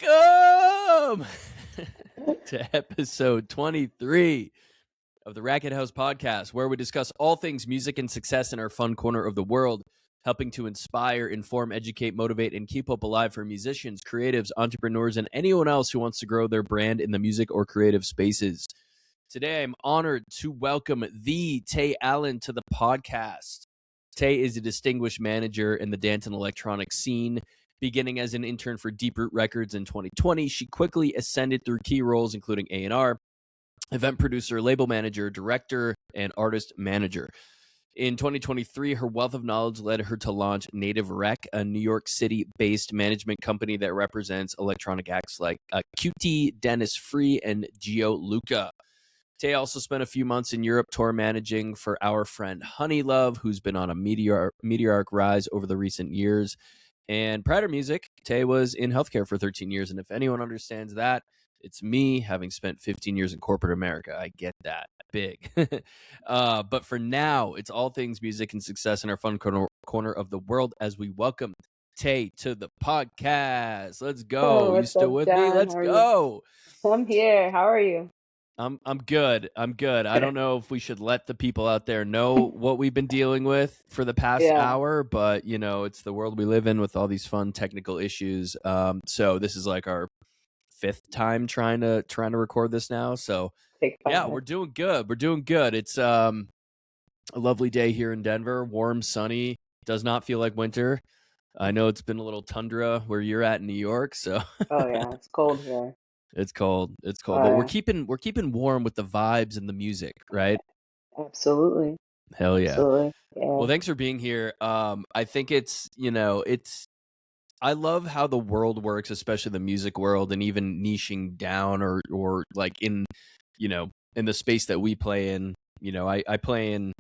Welcome to episode 23 of the Racket House podcast, where we discuss all things music and success in our fun corner of the world, helping to inspire, inform, educate, motivate, and keep hope alive for musicians, creatives, entrepreneurs, and anyone else who wants to grow their brand in the music or creative spaces. Today, I'm honored to welcome the Tay Allen to the podcast. Tay is a distinguished manager in the dance and electronic scene. Beginning as an intern for Deep Root Records in 2020, she quickly ascended through key roles including A&R, event producer, label manager, director, and artist manager. In 2023, her wealth of knowledge led her to launch Native Rec, a New York City-based management company that represents electronic acts like QT, Dennis Free, and Gio Luca. Tay also spent a few months in Europe tour managing for our friend Honeylove, who's been on a meteoric rise over the recent years. And prior to music, Tay was in healthcare for 13 years. And if anyone understands that, it's me, having spent 15 years in corporate America. I get that. Big. But for now, it's all things music and success in our fun corner of the world as we welcome Tay to the podcast. Let's go. Oh, You still with me? Let's go. I'm here. How are you? I'm good. I don't know if we should let the people out there know what we've been dealing with for the past hour, but you know, it's the world we live in with all these fun technical issues. So this is like our fifth time trying to record this now. So yeah, we're doing good. It's a lovely day here in Denver, warm, sunny, does not feel like winter. I know it's been a little tundra where you're at in New York, so oh yeah, it's cold here. It's cold, but we're keeping warm with the vibes and the music, right? Absolutely. Hell yeah. Absolutely. Yeah. Well, thanks for being here. I think I love how the world works, especially the music world, and even niching down or like in the space that we play in. I play in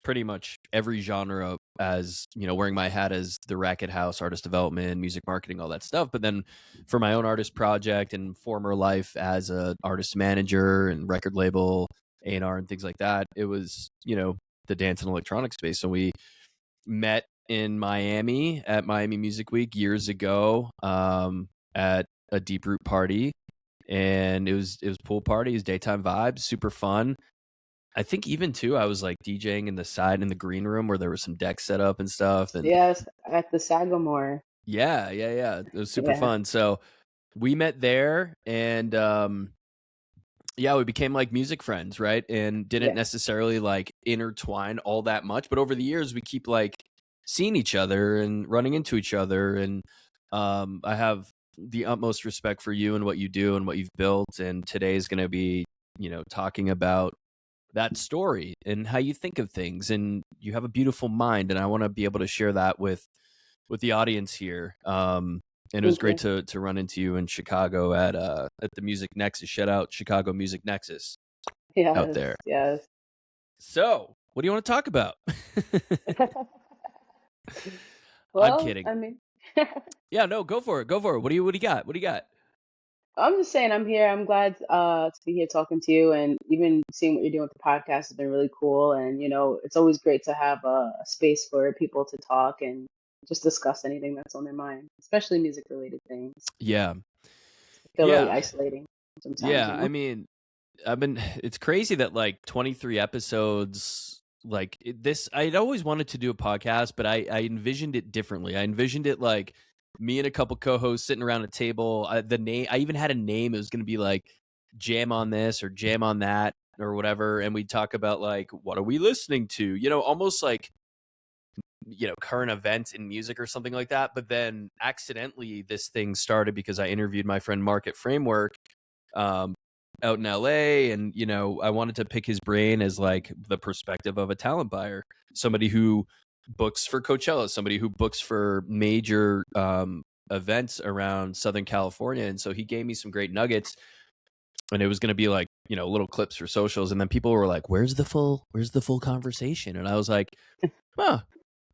pretty much every genre, as wearing my hat as the Racket House, artist development, music marketing, all that stuff. But then for my own artist project and former life as a artist manager and record label, A&R and things like that, it was the dance and electronic space. So we met in Miami at Miami Music Week years ago, at a Deep Root party, and it was pool party, it was daytime vibes, super fun. I think even too, I was like DJing in the green room where there was some decks set up and stuff. And yes, at the Sagamore. Yeah. It was super fun. So we met there, and we became like music friends, right? And didn't necessarily like intertwine all that much, but over the years we keep like seeing each other and running into each other. And I have the utmost respect for you and what you do and what you've built. And today is going to be, talking about that story and how you think of things, and you have a beautiful mind, and I want to be able to share that with the audience here. And it was great to run into you in Chicago at the Music Nexus. Shout out Chicago Music Nexus out there. Yes. So what do you want to talk about? Well, I'm kidding. I mean, yeah, no, go for it. What do you got? I'm just saying I'm here. I'm glad to be here talking to you, and even seeing what you're doing with the podcast has been really cool. And it's always great to have a space for people to talk and just discuss anything that's on their mind, especially music related things. Yeah. I feel really isolating sometimes. Yeah, I mean, it's crazy that like 23 episodes like this. I'd always wanted to do a podcast, but I envisioned it differently. I envisioned it like me and a couple co-hosts sitting around a table. I even had a name. It was going to be like Jam on This or Jam on That or whatever. And we'd talk about like, what are we listening to? Almost like, current events in music or something like that. But then accidentally this thing started because I interviewed my friend Mark at Framework out in LA. And, I wanted to pick his brain as like the perspective of a talent buyer, somebody who books for Coachella, somebody who books for major events around Southern California. And so he gave me some great nuggets, and it was going to be like, little clips for socials. And then people were like, where's the full conversation? And I was like, oh,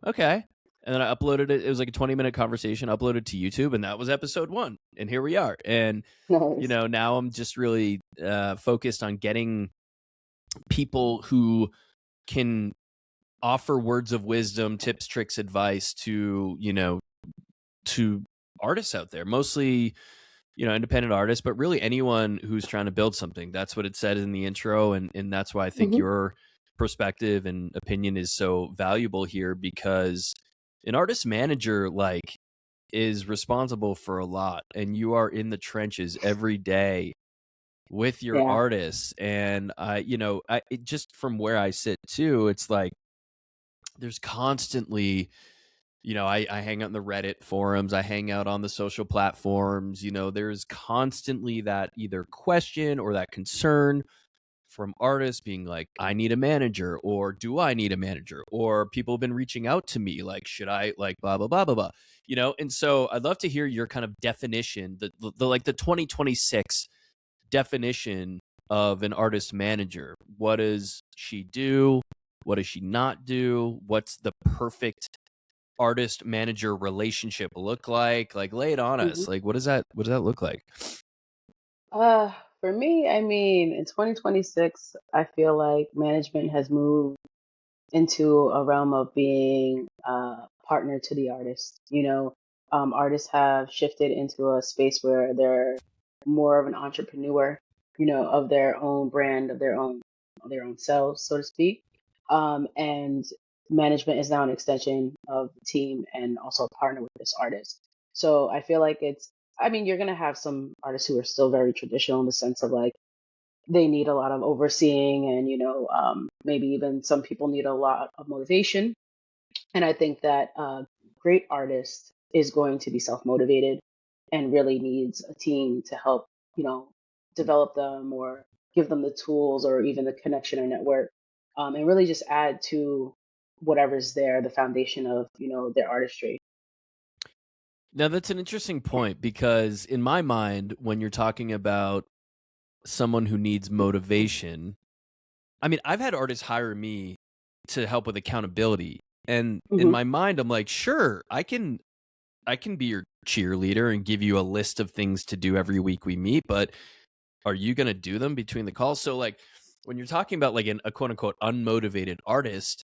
okay. And then I uploaded it. It was like a 20-minute conversation, uploaded to YouTube, and that was episode 1. And here we are. And, now I'm just really focused on getting people who can offer words of wisdom, tips, tricks, advice to artists out there, mostly independent artists, but really anyone who's trying to build something. That's what it said in the intro. And that's why I think Hmm. your perspective and opinion is so valuable here, because an artist manager, like, is responsible for a lot, and you are in the trenches every day with your Yeah. artists. And just from where I sit too, it's like there's constantly, I hang out in the Reddit forums, I hang out on the social platforms, there's constantly that either question or that concern from artists being like, I need a manager, or do I need a manager? Or people have been reaching out to me like, should I, like, blah, blah, blah, blah, blah. And so I'd love to hear your kind of definition, the like the 2026 definition of an artist manager. What does she do? What does she not do? What's the perfect artist manager relationship look like? Like, lay it on Hmm. us. Like, what does that look like? Uh, for me, I mean, in 2026, I feel like management has moved into a realm of being a partner to the artist. Artists have shifted into a space where they're more of an entrepreneur, of their own brand, of their own selves, so to speak. And management is now an extension of the team and also a partner with this artist. So I feel like I mean, you're gonna have some artists who are still very traditional in the sense of like they need a lot of overseeing and maybe even some people need a lot of motivation. And I think that great artist is going to be self-motivated and really needs a team to help you know develop them or give them the tools or even the connection or network, and really just add to whatever's there, the foundation of their artistry. Now, that's an interesting point, because in my mind, when you're talking about someone who needs motivation, I mean, I've had artists hire me to help with accountability. And in Hmm. my mind, I'm like, sure, I can be your cheerleader and give you a list of things to do every week we meet, but are you going to do them between the calls? So, like, when you're talking about like a quote unquote unmotivated artist,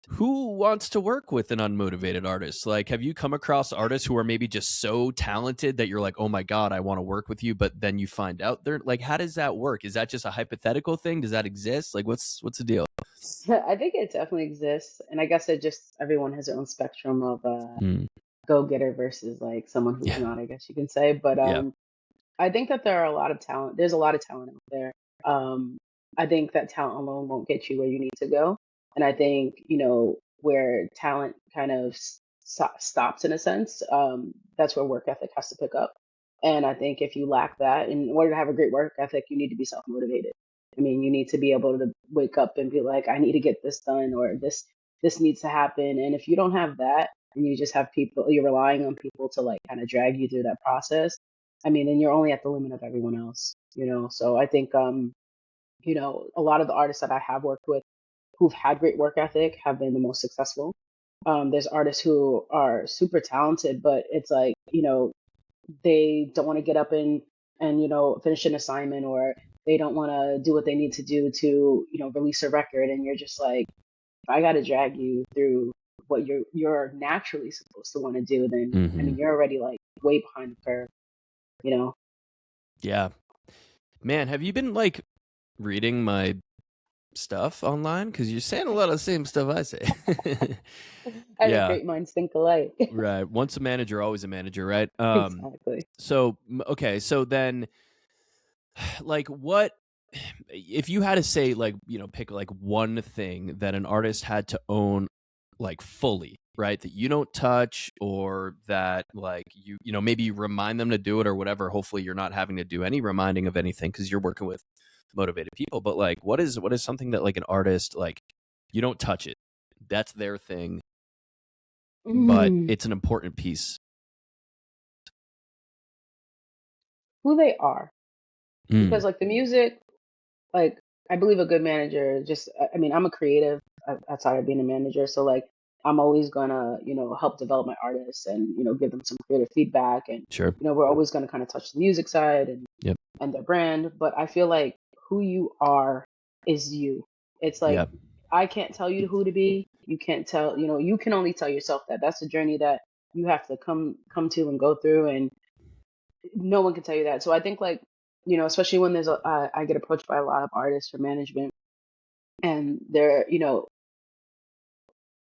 who wants to work with an unmotivated artist? Like, have you come across artists who are maybe just so talented that you're like, oh my God, I want to work with you, but then you find out they're like, how does that work? Is that just a hypothetical thing? Does that exist? Like, what's the deal? I think it definitely exists, and I guess it just everyone has their own spectrum of Mm, go-getter versus like someone who's yeah. not, I guess you can say. But Yeah. I think that there are a lot of talent. There's a lot of talent out there. Um, I think that talent alone won't get you where you need to go. And I think, where talent kind of stops in a sense, that's where work ethic has to pick up. And I think if you lack that, in order to have a great work ethic, you need to be self-motivated. I mean, you need to be able to wake up and be like, I need to get this done, or this needs to happen. And if you don't have that, and you just have people, you're relying on people to like kind of drag you through that process, I mean, then you're only at the limit of everyone else. So I think, a lot of the artists that I have worked with who've had great work ethic have been the most successful. There's artists who are super talented, but it's like, they don't want to get up and finish an assignment, or they don't want to do what they need to do to, release a record. And you're just like, if I got to drag you through what you're naturally supposed to want to do, then I Hmm. mean, you're already like way behind the curve, you know? Yeah. Man, have you been like reading my stuff online? Because you're saying a lot of the same stuff I say. I think Yeah. great minds think alike. Right. Once a manager, always a manager, right? Exactly. So okay, so then, like, what if you had to say, like, pick like one thing that an artist had to own, like, fully, right? That you don't touch, or that, like, maybe you remind them to do it or whatever. Hopefully you're not having to do any reminding of anything because you're working with motivated people. But like, what is something that, like, an artist, like, you don't touch it? That's their thing, but Mm, it's an important piece. who they are. Mm, Because like the music, like I believe a good manager just, I mean, I'm a creative outside of being a manager. So like I'm always gonna, help develop my artists and, give them some creative feedback. And, sure. we're always gonna kind of touch the music side Yep. and their brand. But I feel like who you are is you. It's like Yep. I can't tell you who to be. You can't tell, you can only tell yourself that. That's a journey that you have to come to and go through. And no one can tell you that. So I think like, especially when I get approached by a lot of artists for management, and they're,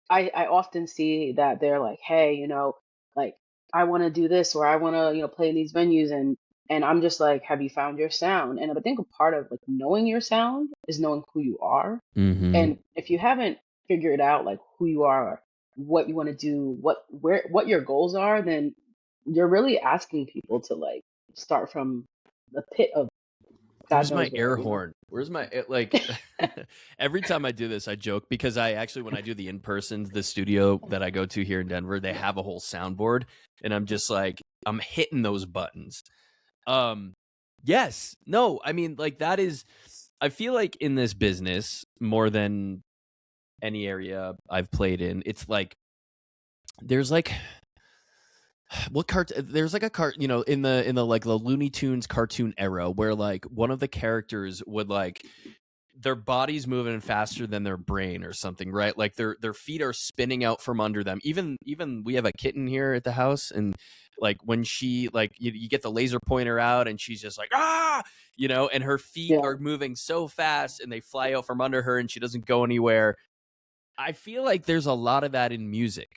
I often see that they're like, hey, like I want to do this, or I want to, play in these venues, and I'm just like, have you found your sound? And I think a part of like knowing your sound is knowing who you are. Mm-hmm. And if you haven't figured out like who you are, what you want to do, what your goals are, then you're really asking people to like start from the pit of God Where's my knows air where, horn? Where's my like? Every time I do this, I joke because I actually, when I do the in persons, the studio that I go to here in Denver, they have a whole soundboard, and I'm just like, I'm hitting those buttons. Yes, no, I mean, like that is. I feel like in this business, more than any area I've played in, it's like there's like what cart there's like a cart in the like the Looney Tunes cartoon era where like one of the characters would like their body's moving faster than their brain or something, right? Like their feet are spinning out from under them. Even we have a kitten here at the house, and like when she like you get the laser pointer out and she's just like and her feet yeah, are moving so fast and they fly out from under her and she doesn't go anywhere. I feel like there's a lot of that in music,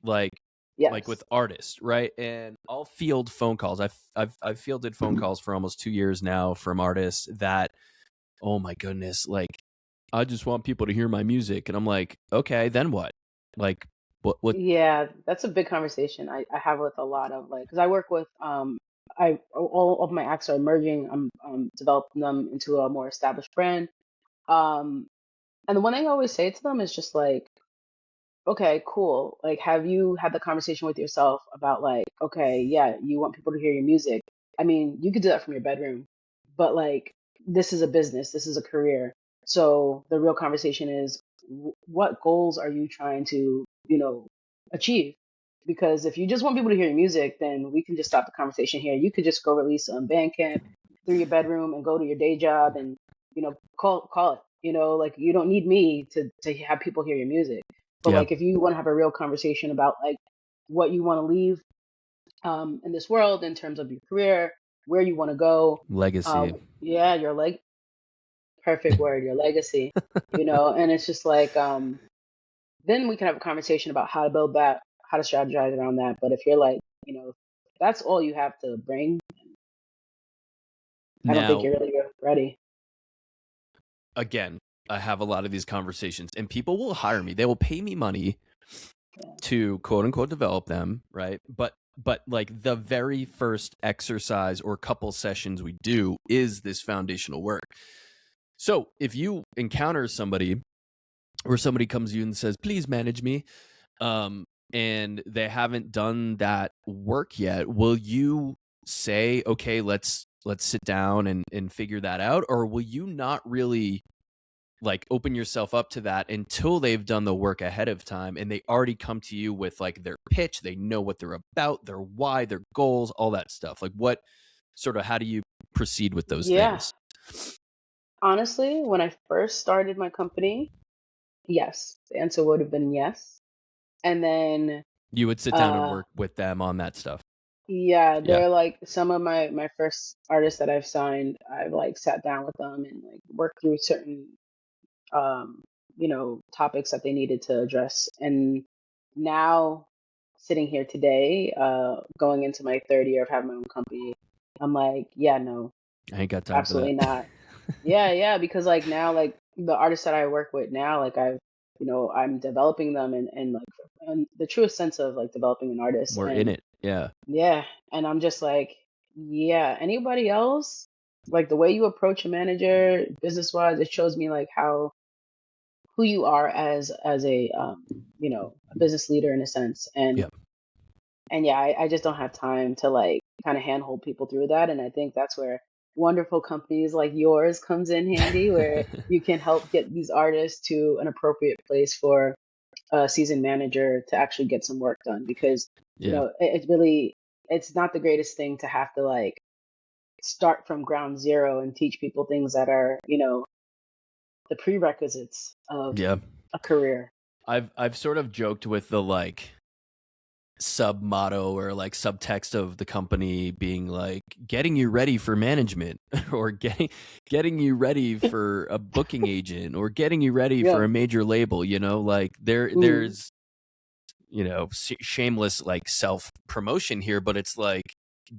like yes, with artists, right? And I'll field phone calls. I've fielded phone calls for almost 2 years now from artists that, oh my goodness, like I just want people to hear my music, and I'm like, okay, then what? Like, what? yeah. That's a big conversation I have with a lot of like, because I work with I all of my acts are emerging. I'm developing them into a more established brand. Um, and the one thing I always say to them is just like, okay, cool. Like, have you had the conversation with yourself about like, okay, yeah, you want people to hear your music. I mean, you could do that from your bedroom, but like, this is a business, this is a career. So the real conversation is, what goals are you trying to, achieve? Because if you just want people to hear your music, then we can just stop the conversation here. You could just go release on Bandcamp through your bedroom and go to your day job and, call it. Like you don't need me to have people hear your music. But Yeah, like if you want to have a real conversation about like what you want to leave in this world in terms of your career, where you want to go, uh, legacy. yeah, your perfect word, your legacy, and it's just like then we can have a conversation about how to build that, how to strategize around that. But if you're like, that's all you have to bring, I don't think Now, you're really ready. again, I have a lot of these conversations, and people will hire me. They will pay me money Yeah. to quote unquote develop them, right? But like the very first exercise or couple sessions we do is this foundational work. So if you encounter somebody or somebody comes to you and says, please manage me, um, and they haven't done that work yet, will you say, okay, let's sit down and figure that out? Or will you not really like open yourself up to that until they've done the work ahead of time and they already come to you with like their pitch, they know what they're about, their why, their goals, all that stuff? Like what sort of how do you proceed with those Yeah. things? Honestly, when I first started my company, yes, the answer would have been yes. And then You would sit down and uh work with them on that stuff. yeah, Yeah. they're like some of my first artists that I've signed. I've like sat down with them and like worked through certain um, topics that they needed to address. And now sitting here today, going into my third year of having my own company, I'm like, yeah, no, I ain't got time for that. absolutely not. Yeah, yeah, because like now, like the artists that I work with now, like I'm developing them and like in the truest sense of like developing an artist. We're in And it. Yeah. yeah, and I'm just like, yeah, anybody else, like the way you approach a manager business wise, it shows me like how who you are as a a business leader in a sense. Yeah. And yeah, I just don't have time to like kind of handhold people through that. And I think that's where wonderful companies like yours comes in handy, where you can help get these artists to an appropriate place for a seasoned manager to actually get some work done. Because Yeah. it's really, it's not the greatest thing to have to like start from ground zero and teach people things that are the prerequisites of Yeah. a career. I've sort of joked with the like sub motto or like subtext of the company being like getting you ready for management or getting you ready for a booking agent or getting you ready for Yep. a major label, like Mm, there's shameless like self promotion here, but it's like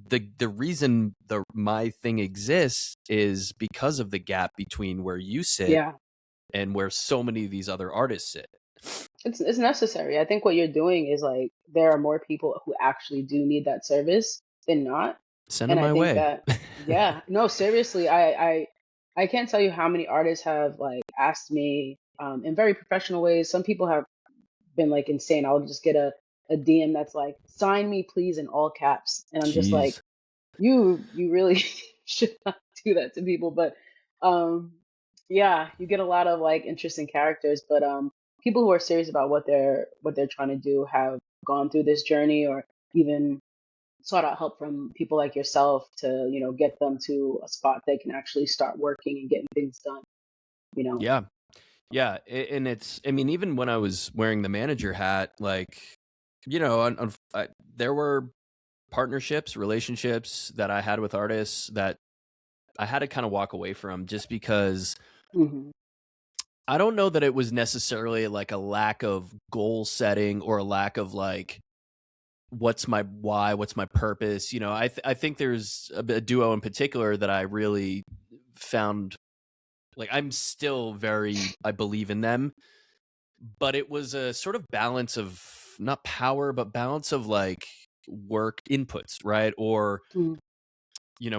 the reason my thing exists is because of the gap between where you sit yeah. and where so many of these other artists sit. It's necessary. I think what you're doing is like there are more people who actually do need that service than not. Send them And I my think way. that, yeah, no, seriously, I can't tell you how many artists have like asked me in very professional ways. Some people have been like insane. I'll just get a DM that's like, sign me please in all caps. And I'm just like, Jeez. you really should not do that to people. But um yeah, you get a lot of like interesting characters, but people who are serious about what they're trying to do have gone through this journey or even sought out help from people like yourself to, get them to a spot they can actually start working and getting things done, you know. Yeah. Yeah, and it's, I mean, even when I was wearing the manager hat, like, there were partnerships, relationships that I had with artists that I had to kind of walk away from just because Hmm. I don't know that it was necessarily like a lack of goal setting or a lack of like, what's my why, what's my purpose. I think there's a duo in particular that I really found, like, I'm still I believe in them, but it was a sort of balance of not power, but balance of like work inputs, right? Or Mm.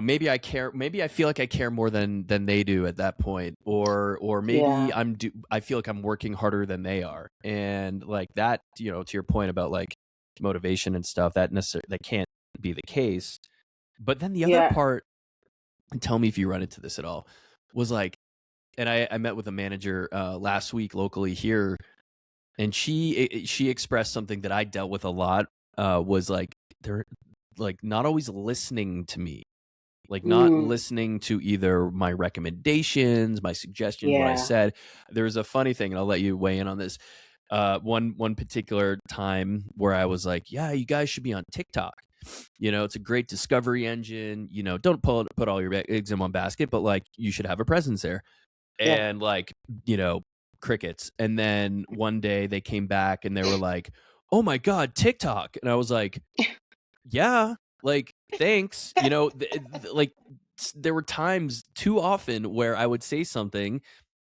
maybe I feel like I care more than they do at that point, or maybe Yeah, I feel like I'm working harder than they are, and like that, to your point about like motivation and stuff, that can't be the case. But then the other yeah, part, and tell me if you run into this at all, was like, and I met with a manager last week locally here, and she expressed something that I dealt with a lot, was like they're like not always listening to me, like not mm, listening to either my recommendations, my suggestions, what I yeah, said. There was a funny thing, and I'll let you weigh in on this. One particular time where I was like, "Yeah, you guys should be on TikTok. It's a great discovery engine. Don't put all your eggs in one basket, but like you should have a presence there." yeah. And like, you know, crickets. And then one day they came back and they were like, "Oh my god, TikTok." And I was like, "Yeah, like thanks." Like there were times too often where I would say something,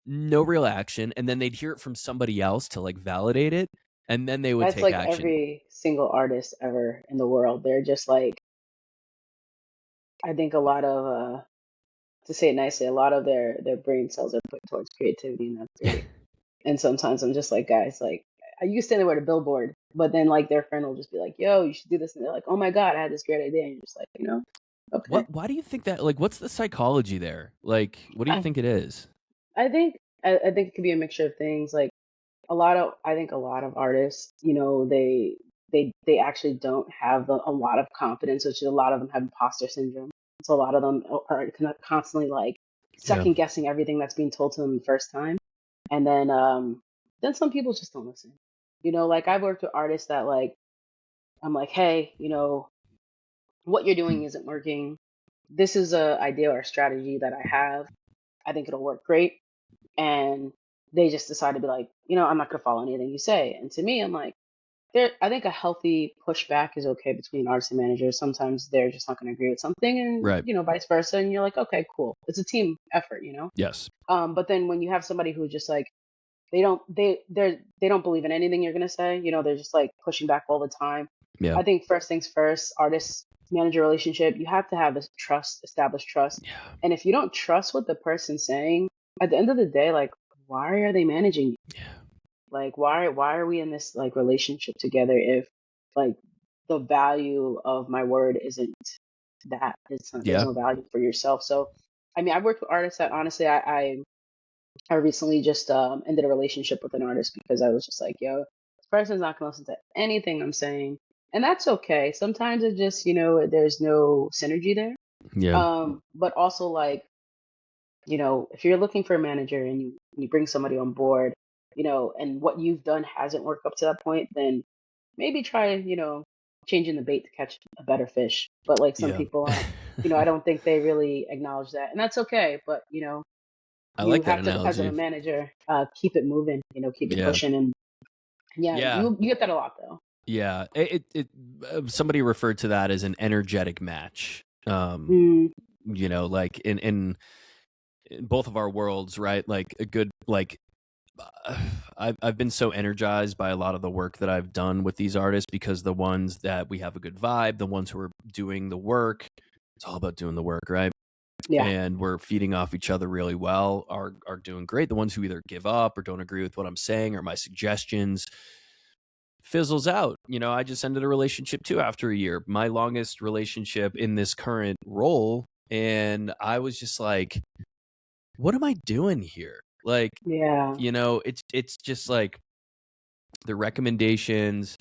no real action, and then they'd hear it from somebody else to like validate it, and then they would That's take like action. every single artist ever in the world. They're just like, I think a lot of, to say it nicely, a lot of their brain cells are put towards creativity, and that's great. And sometimes I'm just like, guys, like, you can stand there with a billboard, but then like their friend will just be like, yo, you should do this, and they're like, oh my god, I had this great idea, and you're just like, okay. Why do you think that, like, what's the psychology there? Like, what do you I think it is? I think I think it could be a mixture of things. Like I think a lot of artists, they actually don't have a lot of confidence, which a lot of them have imposter syndrome. So a lot of them are constantly like Yeah. second guessing everything that's being told to them the first time, and then some people just don't listen. Like I've worked with artists that like I'm like, hey, what you're doing isn't working. This is a idea or a strategy that I have. I think it'll work great, and they just decide to be like, I'm not gonna follow anything you say. And to me, I'm like, I think a healthy pushback is okay between artists and managers. Sometimes they're just not going to agree with something, and Right. vice versa. And you're like, okay, cool. It's a team effort. Yes. But then when you have somebody who just like they don't believe in anything you're going to say, they're just like pushing back all the time. Yeah. I think first things first, artist manager relationship, you have to have this trust, established trust. Yeah. And if you don't trust what the person's saying, at the end of the day, like, why are they managing you? Yeah. Like, why are we in this like relationship together if like the value of my word isn't that? There's Yeah. no value for yourself. So, I mean, I've worked with artists that honestly, I recently just ended a relationship with an artist because I was just like, yo, this person's not gonna listen to anything I'm saying, and that's okay. Sometimes it just, there's no synergy there. Yeah. But also like, if you're looking for a manager and you bring somebody on board, and what you've done hasn't worked up to that point, then maybe try, changing the bait to catch a better fish. But like some Yeah. people, I don't think they really acknowledge that, and that's okay. But I you like that have to, as a analogy. manager, keep it moving. Keep it Yeah. pushing, and yeah, Yeah. you get that a lot though. Yeah. Somebody referred to that as an energetic match. Mm, Like in both of our worlds, right? Like a good, like, I've been so energized by a lot of the work that I've done with these artists, because the ones that we have a good vibe, the ones who are doing the work, it's all about doing the work, right? yeah, And we're feeding off each other really well, are doing great. The ones who either give up or don't agree with what I'm saying or my suggestions fizzles out. I just ended a relationship too after a year, my longest relationship in this current role. And I was just like, what am I doing here? Like, yeah, it's just like the recommendations.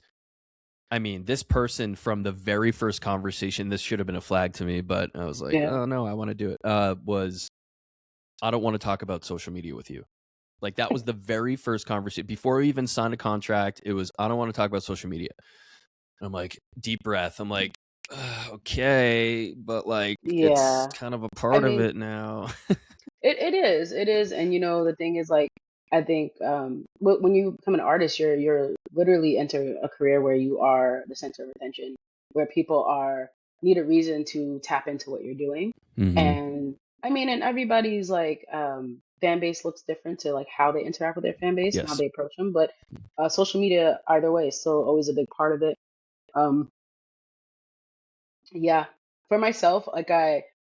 I mean, this person from the very first conversation, this should have been a flag to me, but I was like, yeah, oh no, I want to do it. Was, I don't want to talk about social media with you. Like, that was the very first conversation before we even signed a contract. It was, I don't want to talk about social media. And I'm like, deep breath. I'm like, okay, but like, it's yeah. kind of a I part of mean, it now. it is, and the thing is, like, I think when you become an artist, you're literally enter a career where you are the center of attention, where people are need a reason to tap into what you're doing, Hmm. and I mean, and everybody's like fan base looks different to like how they interact with their fan base and how Yes. they approach them, but social media either way is still always a big part of it. Um, yeah, for myself, like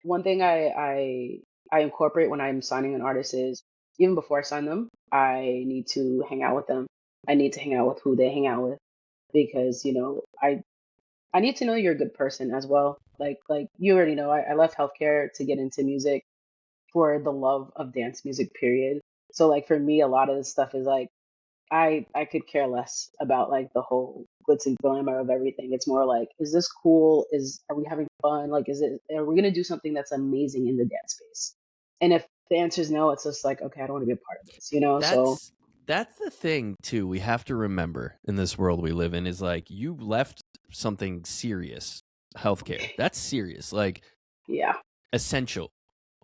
one thing I incorporate when I'm signing an artist is even before I sign them, I need to hang out with them. I need to hang out with who they hang out with because I need to know you're a good person as well. Like you already know, I left healthcare to get into music for the love of dance music, period. So like for me, a lot of this stuff is like I could care less about like the whole glitz and glamour of everything. It's more like, is this cool? Are we having fun? Like, are we gonna do something that's amazing in the dance space? And if the answer is no, it's just like, okay, I don't want to be a part of this. So That's the thing too. We have to remember in this world we live in is like, you left something serious, healthcare. That's serious, like yeah, essential.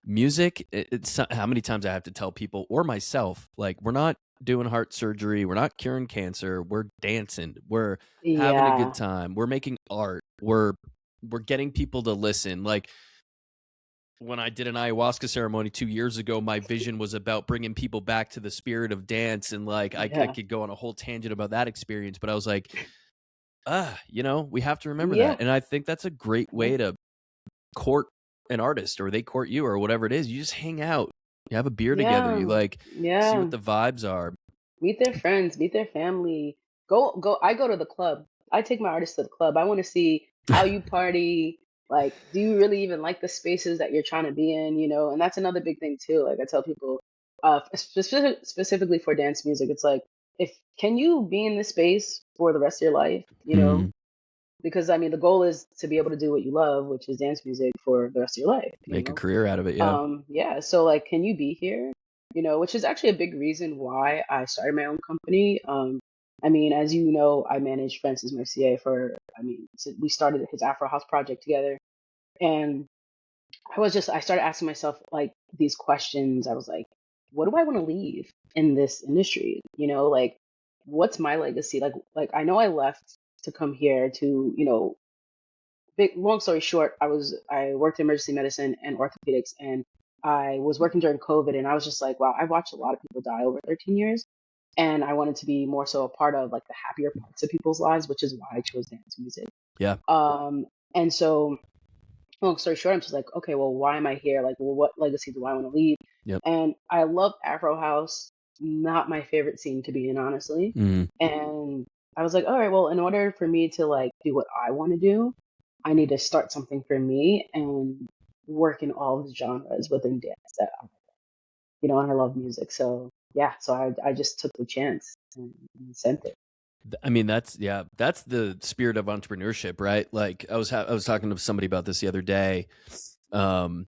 Music, it's how many times I have to tell people or myself, like, we're not doing heart surgery, we're not curing cancer, we're dancing, we're having a good yeah, time, we're making art, we're getting people to listen. Like, when I did an ayahuasca ceremony 2 years ago, my vision was about bringing people back to the spirit of dance. And like, I yeah, could go on a whole tangent about that experience, but I was like, we have to remember that. yeah, And I think that's a great yeah, way to court an artist, or they court you, or whatever it is. You just hang out, you have a beer together, you yeah, like see yeah. what the vibes are. Meet their friends, meet their family. Go. I go to the club. I take my artists to the club. I want to see how you party. Like, do you really even like the spaces that you're trying to be in? And that's another big thing too. Like I tell people, specifically for dance music, it's like, if can you be in this space for the rest of your life? Mhm. Because I mean, the goal is to be able to do what you love, which is dance music for the rest of your life. Make a career out of it. Yeah. Yeah, so like, can you be here? Which is actually a big reason why I started my own company. I mean, as you know, I managed Francis Mercier we started his Afro House project together. And I started asking myself like these questions. I was like, what do I want to leave in this industry? Like, what's my legacy? Like I know I left to come here to, big long story short, I worked in emergency medicine and orthopedics, and I was working during COVID, and I was just like, wow, I've watched a lot of people die over 13 years, and I wanted to be more so a part of like the happier parts of people's lives, which is why I chose dance music. Yeah. And so long story short, I'm just like, okay, well, why am I here? Like, well, what legacy do I want to leave? Yep. And I love Afro House, not my favorite scene to be in, honestly. Mhm. And I was like, all right, well, in order for me to like do what I want to do, I need to start something for me and work in all the genres within dance and I love music. So yeah, so I just took the chance and sent it. I mean, that's the spirit of entrepreneurship, right? Like, I was talking to somebody about this the other day, um,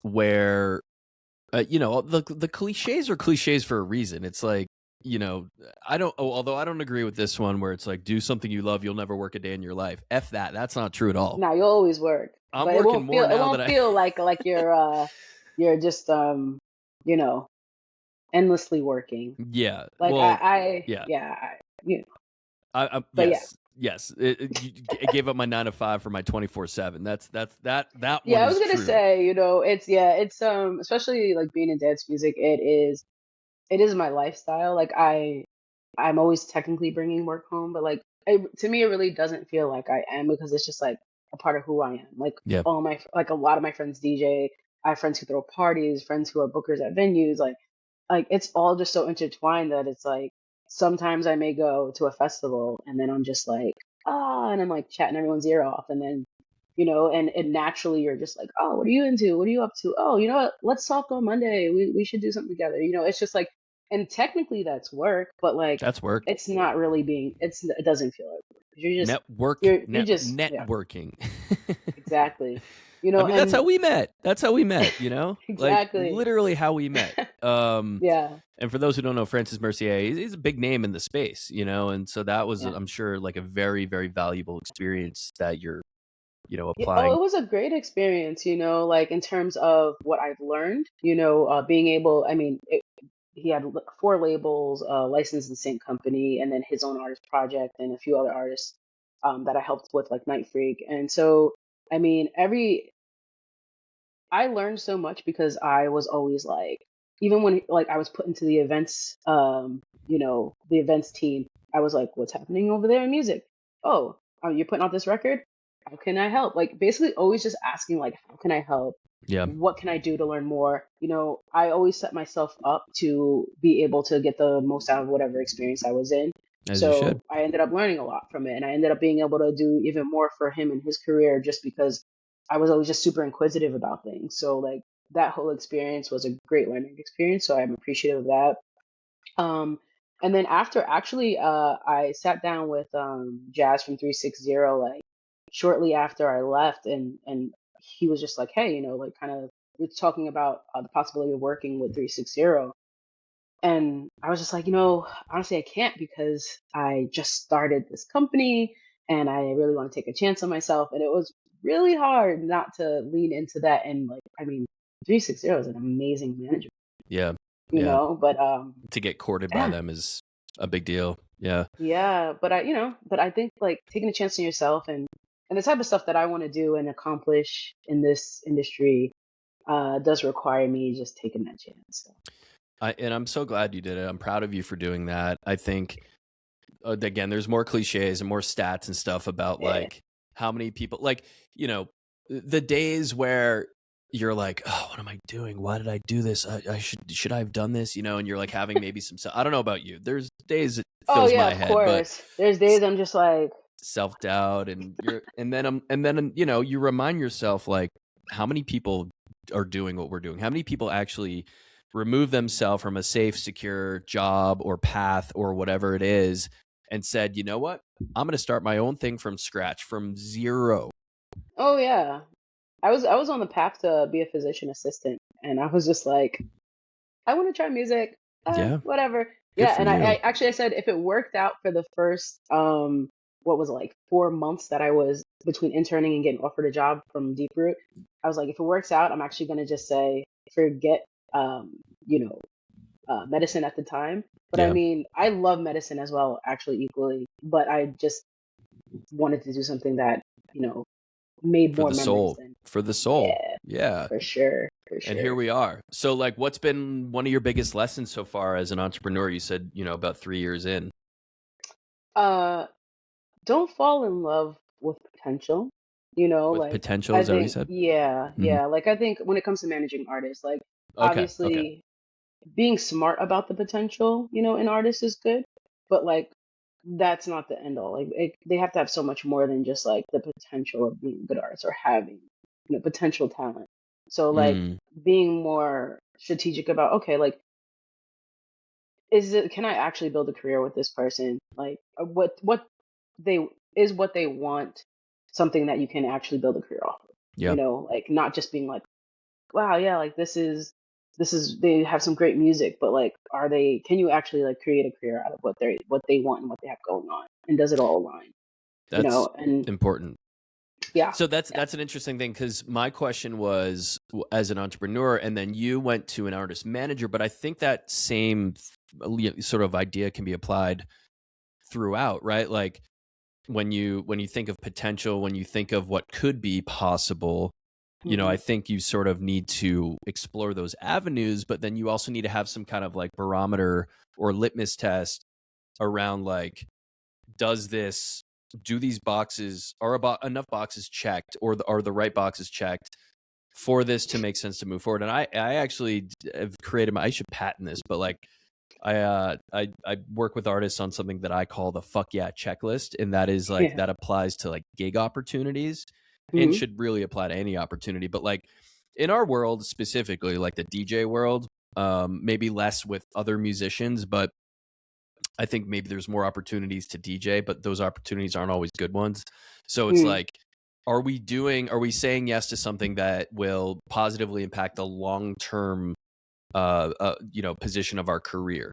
where the cliches are cliches for a reason. It's like, you know, I don't. Oh, although I don't agree with this one where it's like, do something you love, you'll never work a day in your life. F that. That's not true at all. Now you'll always work, I'm but it working won't more feel it now that won't I. feel like you're just you know endlessly working. Yeah. Like Well. I Yeah. yeah you know, but yeah. Yes. I gave up my 9 to 5 for my 24/7. That one Yeah, I was is gonna true. say, it's especially like being in dance music, it is my lifestyle. Like I'm always technically bringing work home, but like to me, it really doesn't feel like I am because it's just like a part of who I am. Like Yeah. like a lot of my friends DJ. I have friends who throw parties, friends who are bookers at venues. Like it's all just so intertwined that it's like sometimes I may go to a festival and then I'm just like and I'm like chatting everyone's ear off, and then and naturally you're just like, oh, what are you into? What are you up to? Oh, you know what? Let's talk on Monday. We should do something together. It's just like, and technically that's work, but like That's work. it's not really it doesn't feel like work. Yeah, Networking. exactly. I mean, that's how And we met. Like exactly. literally how we met. Yeah, And for those who don't know, Francis Mercier, he's a big name in the space, and so that was, yeah. I'm sure, like a very, very valuable experience that you're, Yeah, oh, applying. it was a great experience, like in terms of what I've learned, being able, I mean, he had four labels, licensed in Sync Company, and then his own artist project, and a few other artists that I helped with, like Night Freak. And so, I mean, I learned so much because I was always like, even when like I was put into the events team, I was like, what's happening over there in music? Oh, you're putting out this record? How can I help? Like basically always just asking like, how can I help? Yeah, What can I do to learn more? I always set myself up to be able to get the most out of whatever experience I was in. as you should. So I ended up learning a lot from it, and I ended up being able to do even more for him in his career just because I was always just super inquisitive about things. So like that whole experience was a great learning experience. So I'm appreciative of that. Um, and then after actually, I sat down with Jazz from 360 like shortly after I left, and he was just like, hey, like kind of we're talking about the possibility of working with 360. And I was just like, honestly, I can't because I just started this company and I really want to take a chance on myself. And it was really hard not to lean into that. And like, I mean, 360 is an amazing manager, Yeah, yeah. but To get courted by yeah, them is a big deal. Yeah. yeah. But I think like taking a chance on yourself and the type of stuff that I want to do and accomplish in this industry does require me just taking that chance. So, And I'm so glad you did it. I'm proud of you for doing that. I think, again, there's more cliches and more stats and stuff about yeah. like how many people, like, the days where you're like, oh, what am I doing? Why did I do this? I should I have done this? And you're like having maybe I don't know about you. There's days it Oh fills yeah, my of head, but course. There's days I'm just like, self doubt, and then you remind yourself like how many people are doing what we're doing. How many people actually remove themselves from a safe, secure job or path or whatever it is, and said, you know what? I'm going to start my own thing from scratch, from zero. oh yeah. I was on the path to be a physician assistant, and I was just like, I want to try music. Yeah, Whatever. good Yeah, for and I you. actually I said if it worked out for the first what was it, like 4 months that I was between interning and getting offered a job from Deep Root, I was like, if it works out, I'm actually gonna just say forget um, you know, medicine at the time. But I Yeah, mean, I love medicine as well, actually equally. But I just wanted to do something that, you know, made for more the memories soul, than for the soul. yeah, Yeah. for sure, for And here sure. we are. So, like, what's been one of your biggest lessons so far as an entrepreneur? You said, about 3 years in. Uh, don't fall in love with potential. With Like potential, I is that what you think, said? yeah, Hmm. yeah. Like I think when it comes to managing artists, like Okay. Okay. obviously being smart about the potential, in artists is good, but like that's not the end all. Like they have to have so much more than just like the potential of being good artists or having, potential talent. So like Mm, being more strategic about, okay, like can I actually build a career with this person? Like they what they want something that you can actually build a career off of. yeah. Like not just being like, wow, yeah, like this is they have some great music, but like, can you actually like create a career out of what they want and what they have going on, and does it all align? That's And important. yeah, So that's yeah. an interesting thing, because my question was as an entrepreneur, and then you went to an artist manager, but I think that same sort of idea can be applied throughout, right? Like when you think of potential, when you think of what could be possible, I Hmm. think you sort of need to explore those avenues, but then you also need to have some kind of like barometer or litmus test around like, do these boxes, are about enough boxes checked, or are the right boxes checked for this to make sense to move forward? And I actually have created I should patent this, but like I work with artists on something that I call the fuck yeah checklist, and that is like, Yeah. that applies to like gig opportunities and Hmm. should really apply to any opportunity. But like in our world specifically, like the DJ world, maybe less with other musicians, but I think maybe there's more opportunities to DJ, but those opportunities aren't always good ones. So it's Mm. like, are we saying yes to something that will positively impact the long-term position of our career?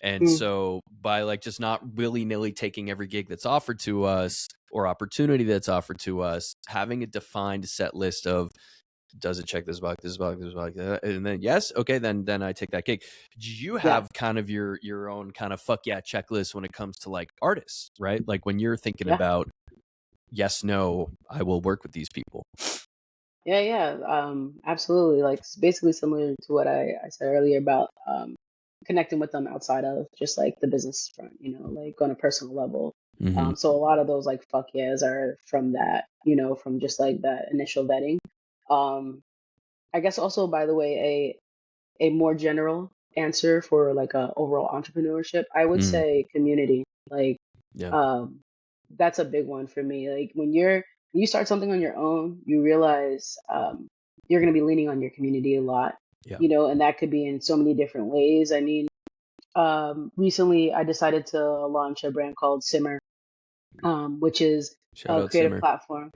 And Mm. so by like just not willy-nilly taking every gig that's offered to us or opportunity that's offered to us, having a defined set list of, does it check this box, this box, this box, and then yes, okay, then I take that gig. Do you Yeah. have kind of your own kind of fuck yeah checklist when it comes to like artists, right? Like when you're thinking Yeah. about, yes, no, I will work with these people. Yeah, yeah, absolutely. Like it's basically similar to what I said earlier about connecting with them outside of just like the business front, like on a personal level. Mm-hmm. So a lot of those like fuck yeahs are from that, from just like that initial vetting. Um, I guess also, by the way, a more general answer for like a overall entrepreneurship, I would Mm, say community. Like yeah, um, that's a big one for me. Like when you start something on your own, you realize you're going to be leaning on your community a lot, yeah. and that could be in so many different ways. I mean, recently I decided to launch a brand called Simmer, which is Shout a out creative Simmer. platform,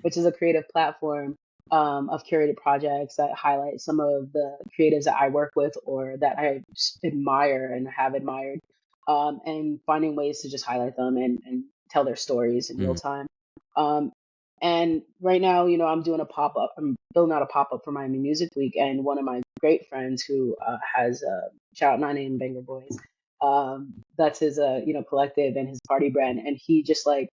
which is a creative platform of curated projects that highlight some of the creatives that I work with or that I admire and have admired, and finding ways to just highlight them and tell their stories in real Mm, time. Um, and right now, I'm doing a pop up. I'm building out a pop up for Miami Music Week, and one of my great friends who has shout out 9 Banger Boys. That's his collective and his party brand, and he just like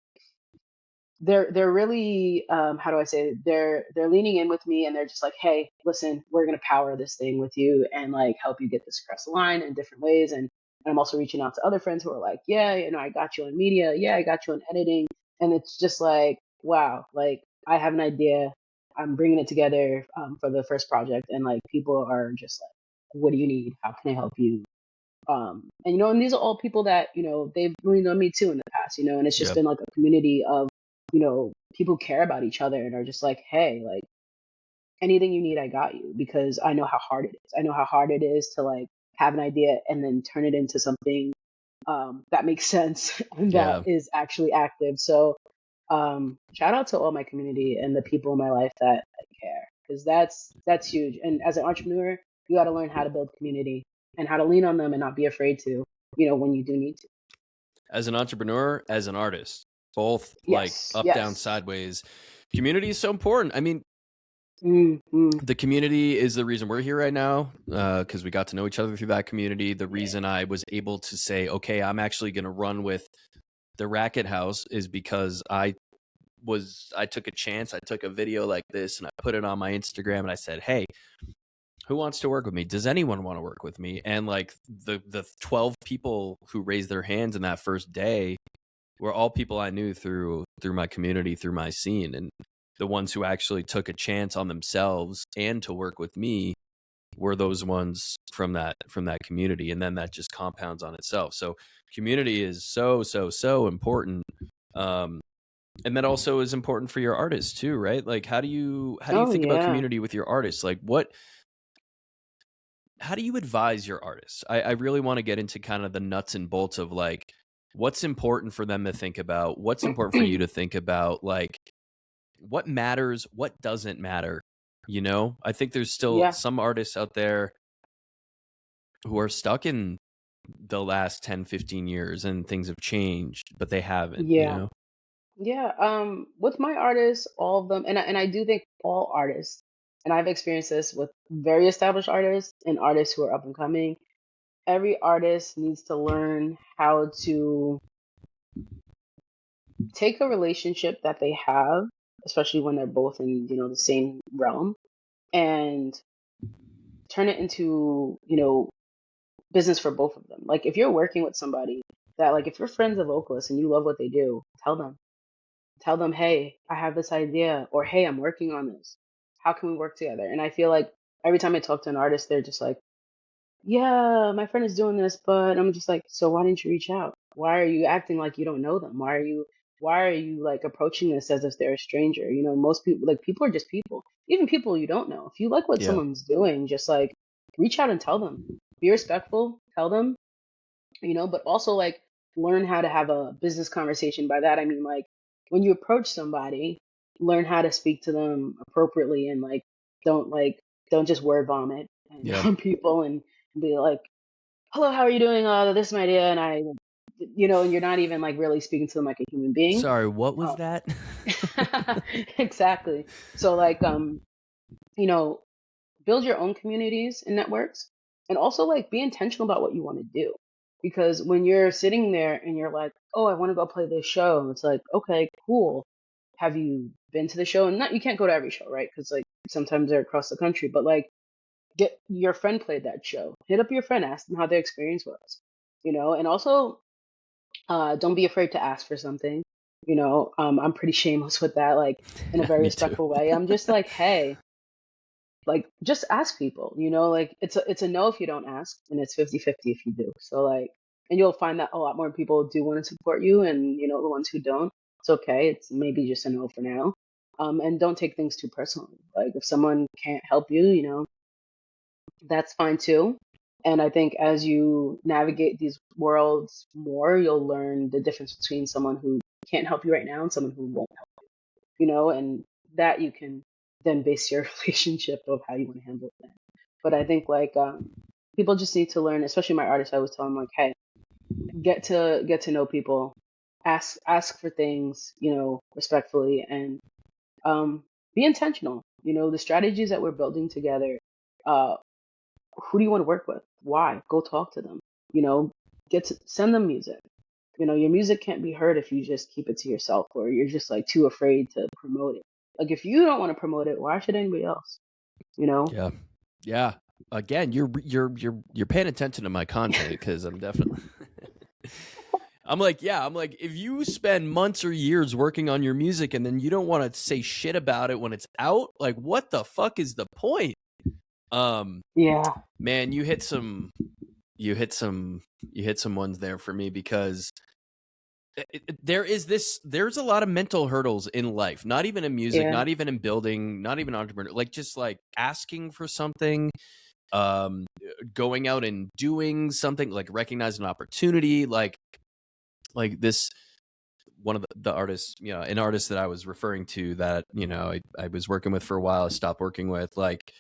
they're really how do I say it? They're leaning in with me, and they're just like, hey, listen, we're gonna power this thing with you and like help you get this across the line in different ways. And I'm also reaching out to other friends who are like, yeah, I got you in media, yeah, I got you in editing, and it's just like, wow, like I have an idea, I'm bringing it together for the first project, and like people are just like, what do you need? How can I help you? And and these are all people that they've leaned on me too in the past, and it's just yeah, been like a community of people who care about each other and are just like, hey, like anything you need, I got you, because I know how hard it is. I know how hard it is to like have an idea and then turn it into something that makes sense and that yeah, is actually active. So shout out to all my community and the people in my life that care, because that's huge. And as an entrepreneur, you got to learn how to build community and how to lean on them and not be afraid to, when you do need to. as an entrepreneur, as an artist, both like Yes, up, down, yes. sideways, community is so important. I mean, Mm, mm, the community is the reason we're here right now, because we got to know each other through that community. The yeah. reason I was able to say, okay, I'm actually going to run with the Racket House, is because I took a chance. I took a video like this and I put it on my Instagram, and I said, hey, who wants to work with me? Does anyone want to work with me? And like the 12 people who raised their hands in that first day were all people I knew through my community, through my scene. And the ones who actually took a chance on themselves and to work with me were those ones from that community. And then that just compounds on itself. So community is so important. Um, and that also is important for your artists too, right? Like how do you Oh think about yeah. community with your artists? Like how do you advise your artists? I really want to get into kind of the nuts and bolts of like what's important for them to think about, what's important for you to think about, like what matters, what doesn't matter, You know, I think there's still Yeah, some artists out there who are stuck in the last 10, 15 years and things have changed, but they haven't, you yeah, know? yeah. With my artists, all of them, and I do think all artists, and I've experienced this with very established artists and artists who are up and coming. Every artist needs to learn how to take a relationship that they have, especially when they're both in, the same realm, and turn it into, business for both of them. Like if you're working with somebody that, like, if your friend's a vocalist and you love what they do, tell them, hey, I have this idea, or hey, I'm working on this. How can we work together? And I feel like every time I talk to an artist, they're just like, yeah, my friend is doing this, but I'm just like, so why didn't you reach out? Why are you acting like you don't know them? Why are you like approaching this as if they're a stranger? Most people, like, people are just people. Even people you don't know. If you like what Yeah. someone's doing, just like reach out and tell them. Be respectful, tell them, but also like learn how to have a business conversation. By that I mean, like, when you approach somebody, learn how to speak to them appropriately, and don't just word vomit and Yeah. on people and be like, hello, how are you doing? This is my idea, and and you're not even like really speaking to them like a human being. Sorry, what was uh, that? exactly. So like, you know build your own communities and networks, and also like be intentional about what you want to do, because when you're sitting there and you're like, oh, I want to go play this show, it's like, okay, cool, have you been to the show? And not, you can't go to every show, right? Because like sometimes they're across the country, but like, get your friend played that show, hit up your friend, ask them how their experience was, and also, don't be afraid to ask for something. I'm pretty shameless with that, like, in a very Me too. respectful way. I'm just like, hey, like, just ask people, like, it's a no if you don't ask, and it's 50-50 if you do. So like, and you'll find that a lot more people do want to support you, and the ones who don't, it's okay, it's maybe just a no for now. And don't take things too personally. Like, if someone can't help you, that's fine too. And I think as you navigate these worlds more, you'll learn the difference between someone who can't help you right now and someone who won't help, and that you can then base your relationship of how you want to handle it. But I think, like, people just need to learn, especially my artists. I was telling them, like, hey, get to know people, ask for things, respectfully, and be intentional. The strategies that we're building together. Uh, who do you want to work with? Why? Go talk to them. You know, send them music. Your music can't be heard if you just keep it to yourself, or you're just like too afraid to promote it. Like, if you don't want to promote it, why should anybody else? You know? Yeah. Yeah. Again, you're paying attention to my content because I'm definitely I'm like, yeah, I'm like, if you spend months or years working on your music and then you don't want to say shit about it when it's out, like, what the fuck is the point? Yeah. Man, you hit some ones there for me because there's a lot of mental hurdles in life, not even in music, Yeah. not even in building, not even entrepreneur, like just like asking for something, um going out and doing something, like recognizing an opportunity, like this one of the artists, an artist that I was referring to that, I was working with for a while, I stopped working with, like,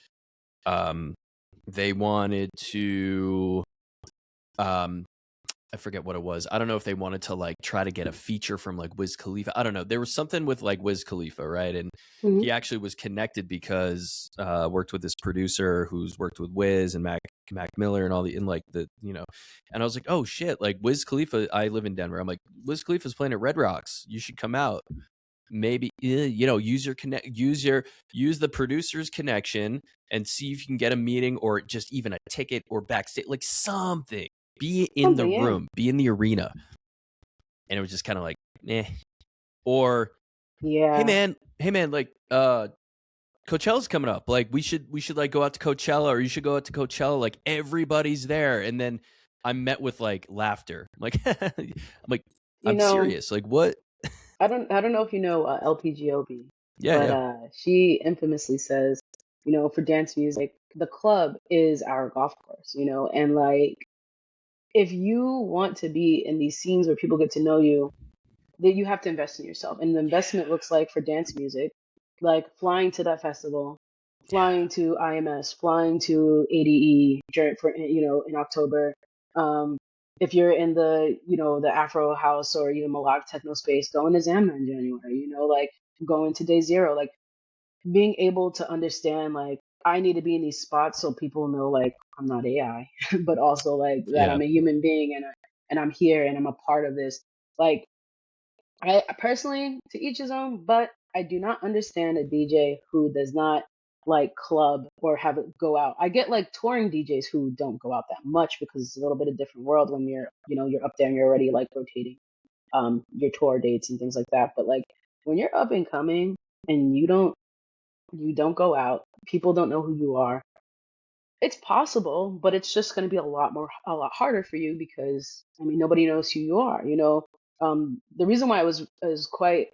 um they wanted to, um I forget what it was. I don't know if they wanted to like try to get a feature from like Wiz Khalifa. I don't know. There was something with like Wiz Khalifa, right? And Hmm. he actually was connected because worked with this producer who's worked with Wiz and Mac Miller and all the, and like and I was like, oh shit, like Wiz Khalifa. I live in Denver. I'm like, Wiz Khalifa's playing at Red Rocks. You should come out. Maybe use your connect, use the producer's connection and see if you can get a meeting or just even a ticket or backstage, like something. Be in the Something, yeah. room, be in the arena. And it was just kind of like, eh. Or, Yeah. hey man, like Coachella's coming up. Like we should like go out to Coachella, or you should go out to Coachella. Like everybody's there. And then I'm met with like laughter. I'm like I'm like, You I'm know, serious. Like what? I don't know if you know LPGOB, Yeah, but yeah. she infamously says, for dance music, the club is our golf course, and like, if you want to be in these scenes where people get to know you, that you have to invest in yourself. And the investment looks like, for dance music, like flying to that festival, flying to IMS, flying to ADE for in October. Um, if you're in the the Afro house or even melodic techno space, going to Zamna in January. Like going to Day Zero, like being able to understand like I need to be in these spots so people know like I'm not AI, but also like that Yeah. I'm a human being and I'm here and I'm a part of this. Like I personally, to each his own, but I do not understand a DJ who does not like club or have it go out. I get like touring DJs who don't go out that much because it's a little bit of different world when you're up there and you're already like rotating your tour dates and things like that. But like when you're up and coming and you don't go out, people don't know who you are. It's possible, but it's just going to be a lot harder for you because I mean nobody knows who you are. The reason why it was quite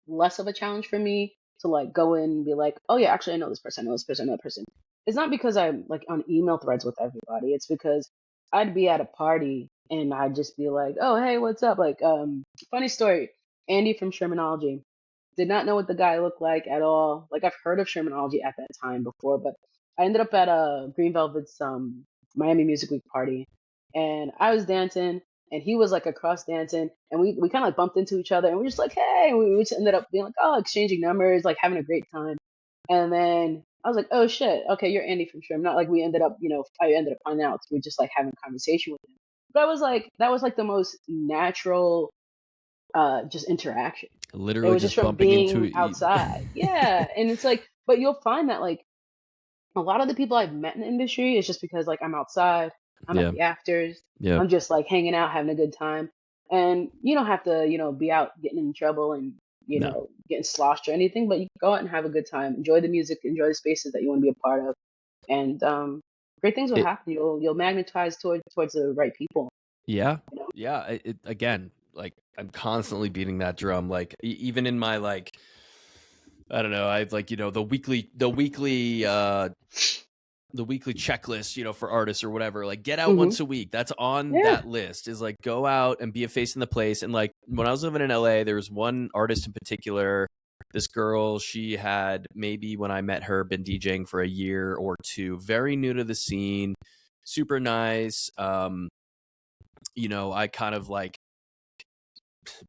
less of a challenge for me to like go in and be like, oh yeah, actually I know this person, I know this person, I know that person. It's not because I'm like on email threads with everybody. It's because I'd be at a party and I'd just be like, oh hey, what's up? Like, funny story, Andy from Shermanology. Did not know what the guy looked like at all. Like I've heard of Shermanology at that time before, but I ended up at a Green Velvet's Miami Music Week party, and I was dancing, and he was like across dancing, and we kind of like bumped into each other, and we were just like, hey, and we just ended up being like, oh, exchanging numbers, like having a great time, and then I was like, oh shit, okay, you're Andy from Sherm. Not like we ended up, I ended up finding out 'cause we were just like having a conversation with him. But that was like the most natural just interaction. It Literally was just just from bumping into being outside. Yeah. And it's like, but you'll find that like a lot of the people I've met in the industry is just because like I'm outside, I'm at Yeah. the afters, Yeah. I'm just like hanging out, having a good time. And you don't have to, be out getting in trouble and, No. getting sloshed or anything, but you can go out and have a good time, enjoy the music, enjoy the spaces that you want to be a part of. And great things will It happen. You'll magnetize towards the right people, yeah. you know? Yeah, again, like I'm constantly beating that drum like even in my like I don't know, I like the weekly checklist, for artists or whatever, like get out Hmm. once a week. That's on Yeah. that list is like go out and be a face in the place. And like when I was living in LA, there was one artist in particular, this girl, she had maybe when I met her been DJing for a year or two, very new to the scene, super nice. I kind of like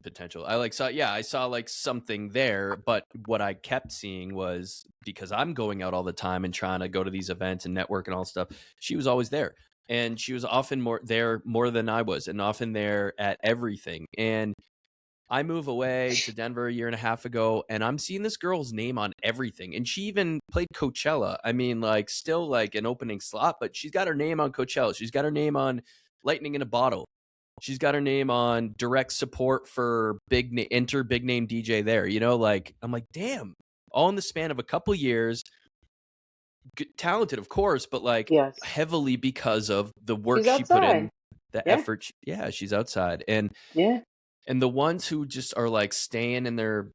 potential. I saw like something there, but what I kept seeing was because I'm going out all the time and trying to go to these events and network and all stuff, she was always there. And she was often more than I was, and often there at everything. And I move away to Denver a year and a half ago, and I'm seeing this girl's name on everything. And she even played Coachella. I mean, like still like an opening slot, but she's got her name on Coachella. She's got her name on Lightning in a Bottle. She's got her name on direct support for enter big name DJ there. Like I'm like, damn, all in the span of a couple years, talented, of course, but like Yes. heavily because of the work She's she put in, outside. the Yeah. effort. Yeah, she's outside, and Yeah. the ones who just are like staying in their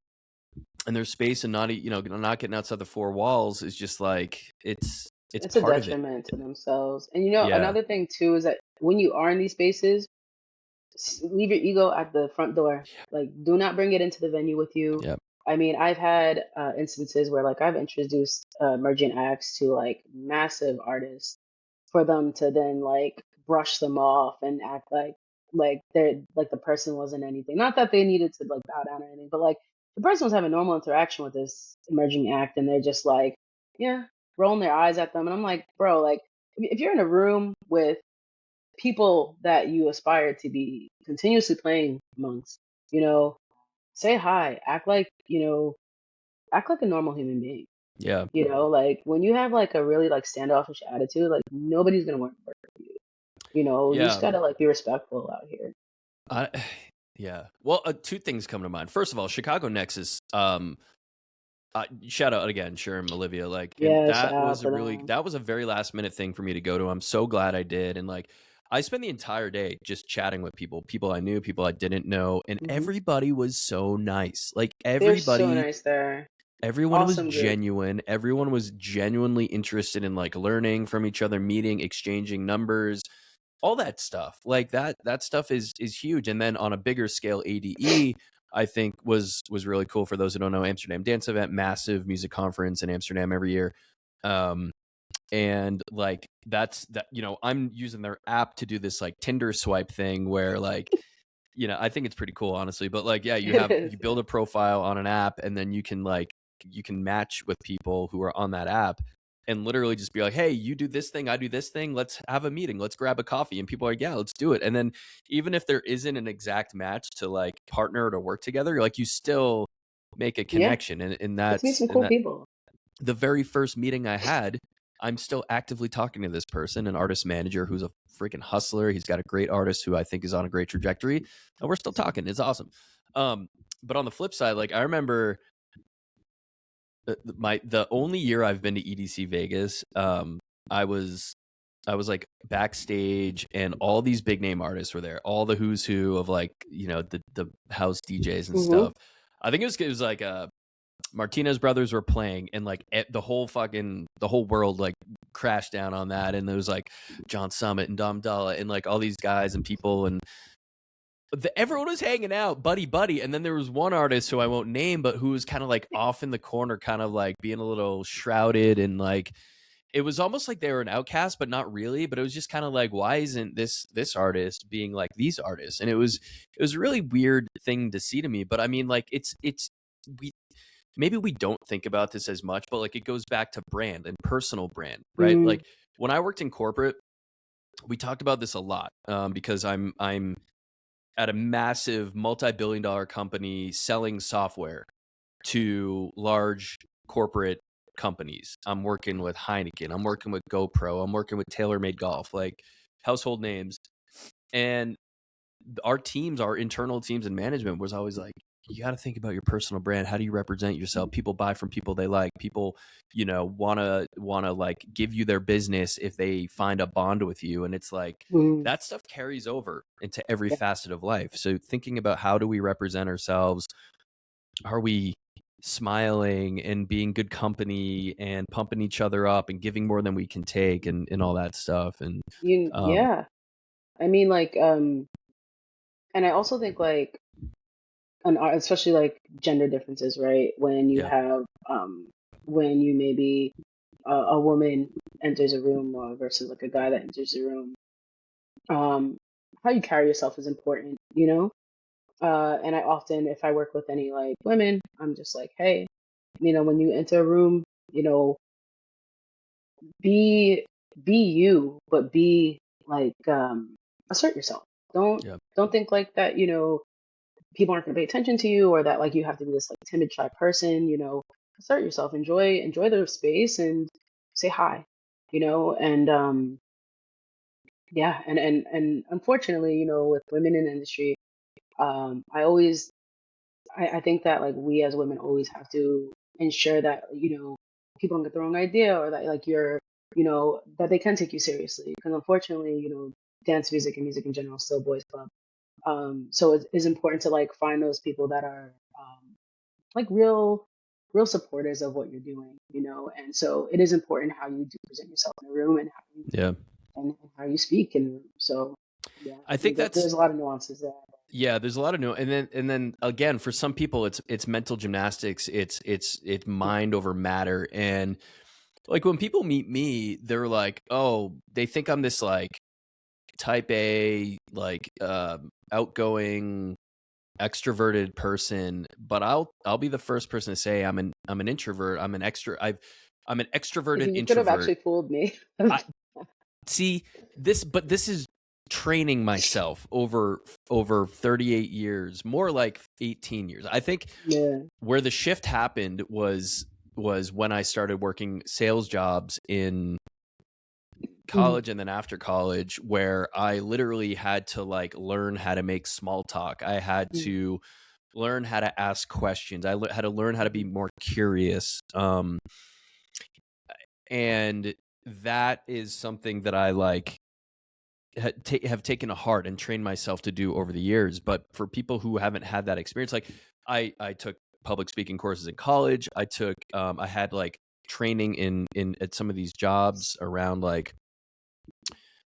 space and not not getting outside the four walls is just like it's It's a part of it. detriment to themselves. And Yeah. another thing too is that when you are in these spaces, leave your ego at the front door. Like, do not bring it into the venue with you. Yep. I mean, I've had instances where like I've introduced emerging acts to like massive artists for them to then like brush them off and act like they're like the person wasn't anything. Not that they needed to like bow down or anything, but like the person was having normal interaction with this emerging act and they're just like, yeah, rolling their eyes at them. And I'm like, bro, like if you're in a room with people that you aspire to be continuously playing amongst, you know, say hi, act like a normal human being. Yeah. Like when you have like a really like standoffish attitude, like nobody's gonna want to work with you. You just Yeah. gotta like be respectful out here. I yeah. Well, two things come to mind. First of all, Chicago Nexus. Shout out again, Sherm, Olivia. Like, and Yeah, shout out to them. that was a very last minute thing for me to go to. I'm so glad I did. And like, I spent the entire day just chatting with people I knew, people I didn't know, and Hmm. everybody was so nice. Like They're so nice there. everyone was Awesome group. genuine. Everyone was genuinely interested in like learning from each other, meeting, exchanging numbers, all that stuff. Like that stuff is huge. And then on a bigger scale, ADE. I think was really cool. For those who don't know, Amsterdam Dance Event, massive music conference in Amsterdam every year. And like that's that, you know, I'm using their app to do this like Tinder swipe thing where like, you know, I think it's pretty cool, honestly. But like, yeah, It is. you build a profile on an app, and then you can match with people who are on that app, and literally just be like, hey, you do this thing, I do this thing, let's have a meeting, let's grab a coffee. And people are like, yeah, let's do it. And then even if there isn't an exact match to like partner or to work together, like you still make a Yeah, connection. And let's meet that's some cool people. the very first meeting I had, I'm still actively talking to this person, an artist manager who's a freaking hustler. He's got a great artist who I think is on a great trajectory, and we're still talking. It's awesome. But on the flip side, like I remember the only year I've been to EDC Vegas, I was like backstage, and all these big name artists were there, all the who's who of like, you know, the house DJs and Hmm. stuff. I think it was like Martinez brothers were playing, and like the whole world like crashed down on that. And there was like John Summit and Dom Dalla and like all these guys and people, and everyone was hanging out, buddy. And then there was one artist who I won't name, but who was kind of like off in the corner, kind of like being a little shrouded, and like it was almost like they were an outcast, but not really. But it was just kind of like, why isn't this artist being like these artists? And it was a really weird thing to see to me. But I mean, like it's we maybe we don't think about this as much, but like it goes back to brand and personal brand, right? Mm, Like when I worked in corporate, we talked about this a lot, because I'm at a massive multi-billion-dollar company selling software to large corporate companies. I'm working with Heineken, I'm working with GoPro, I'm working with TaylorMade Golf, like household names. And our teams, our internal teams and management was always like, you got to think about your personal brand. How do you represent yourself? People buy from people they like. People, you know, want to like give you their business if they find a bond with you. And it's like mm, that stuff carries over into every yeah. facet of life. So thinking about how do we represent ourselves? Are we smiling and being good company and pumping each other up and giving more than we can take, and all that stuff? And um Yeah. I mean, like, and I also think like especially like gender differences, right? When you yeah, have when you maybe a woman enters a room versus like a guy that enters a room, um, how you carry yourself is important, you know? And I often, if I work with any like women, I'm just like, hey, you know, when you enter a room, you know, be be you, but be like assert yourself. Don't yeah, don't think like that, you know, people aren't going to pay attention to you, or that like you have to be this like timid shy person, you know. Assert yourself, enjoy the space, and say hi, you know. And yeah, and unfortunately, you know, with women in the industry, I always I think that like we as women always have to ensure that, you know, people don't get the wrong idea, or that like you're, you know, that they can take you seriously, because unfortunately, you know, dance music and music in general is still boys club. So it is important to like find those people that are like real supporters of what you're doing, you know. And so it is important how you do present yourself in a room, and how you yeah. and how you speak in a room. So yeah, I I mean, think that's there's a lot of nuances there. Yeah, there's a lot of new, and then again, for some people, it's mental gymnastics. It's mind over matter. And like when people meet me, they're like, oh, they think I'm this like type A, like outgoing, extroverted person. But I'll be the first person to say I'm an introvert. I'm an extroverted You could have introvert. actually fooled me. I see this, but this is training myself over 38 years, more like 18 years. I think Yeah. where the shift happened was when I started working sales jobs in Mhm. college and then after college, where I literally had to like learn how to make small talk. I had Mhm. to learn how to ask questions. Had to learn how to be more curious. And that is something that I like have taken to heart and trained myself to do over the years. But for people who haven't had that experience, like I took public speaking courses in college. I had like training in at some of these jobs around like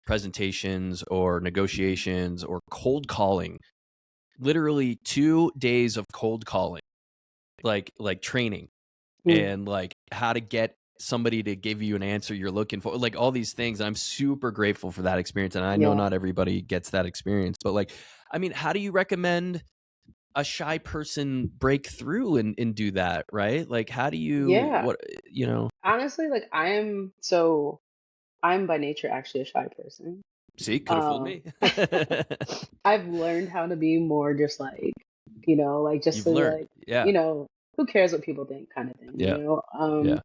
presentations or negotiations or cold calling. literally 2 days of cold calling, like training, Mm. and like how to get somebody to give you an answer you're looking for, like all these things. I'm super grateful for that experience, and I know Yeah. not everybody gets that experience, but like, I mean, how do you recommend a shy person break through and do that, right? Like, how do you, Yeah. what, you know? Honestly, like I'm by nature actually a shy person. See, could have fooled Um, me. I've learned how to be more just like, like just You've to learned. like, Yeah. who cares what people think kind of thing, Yeah. Yeah.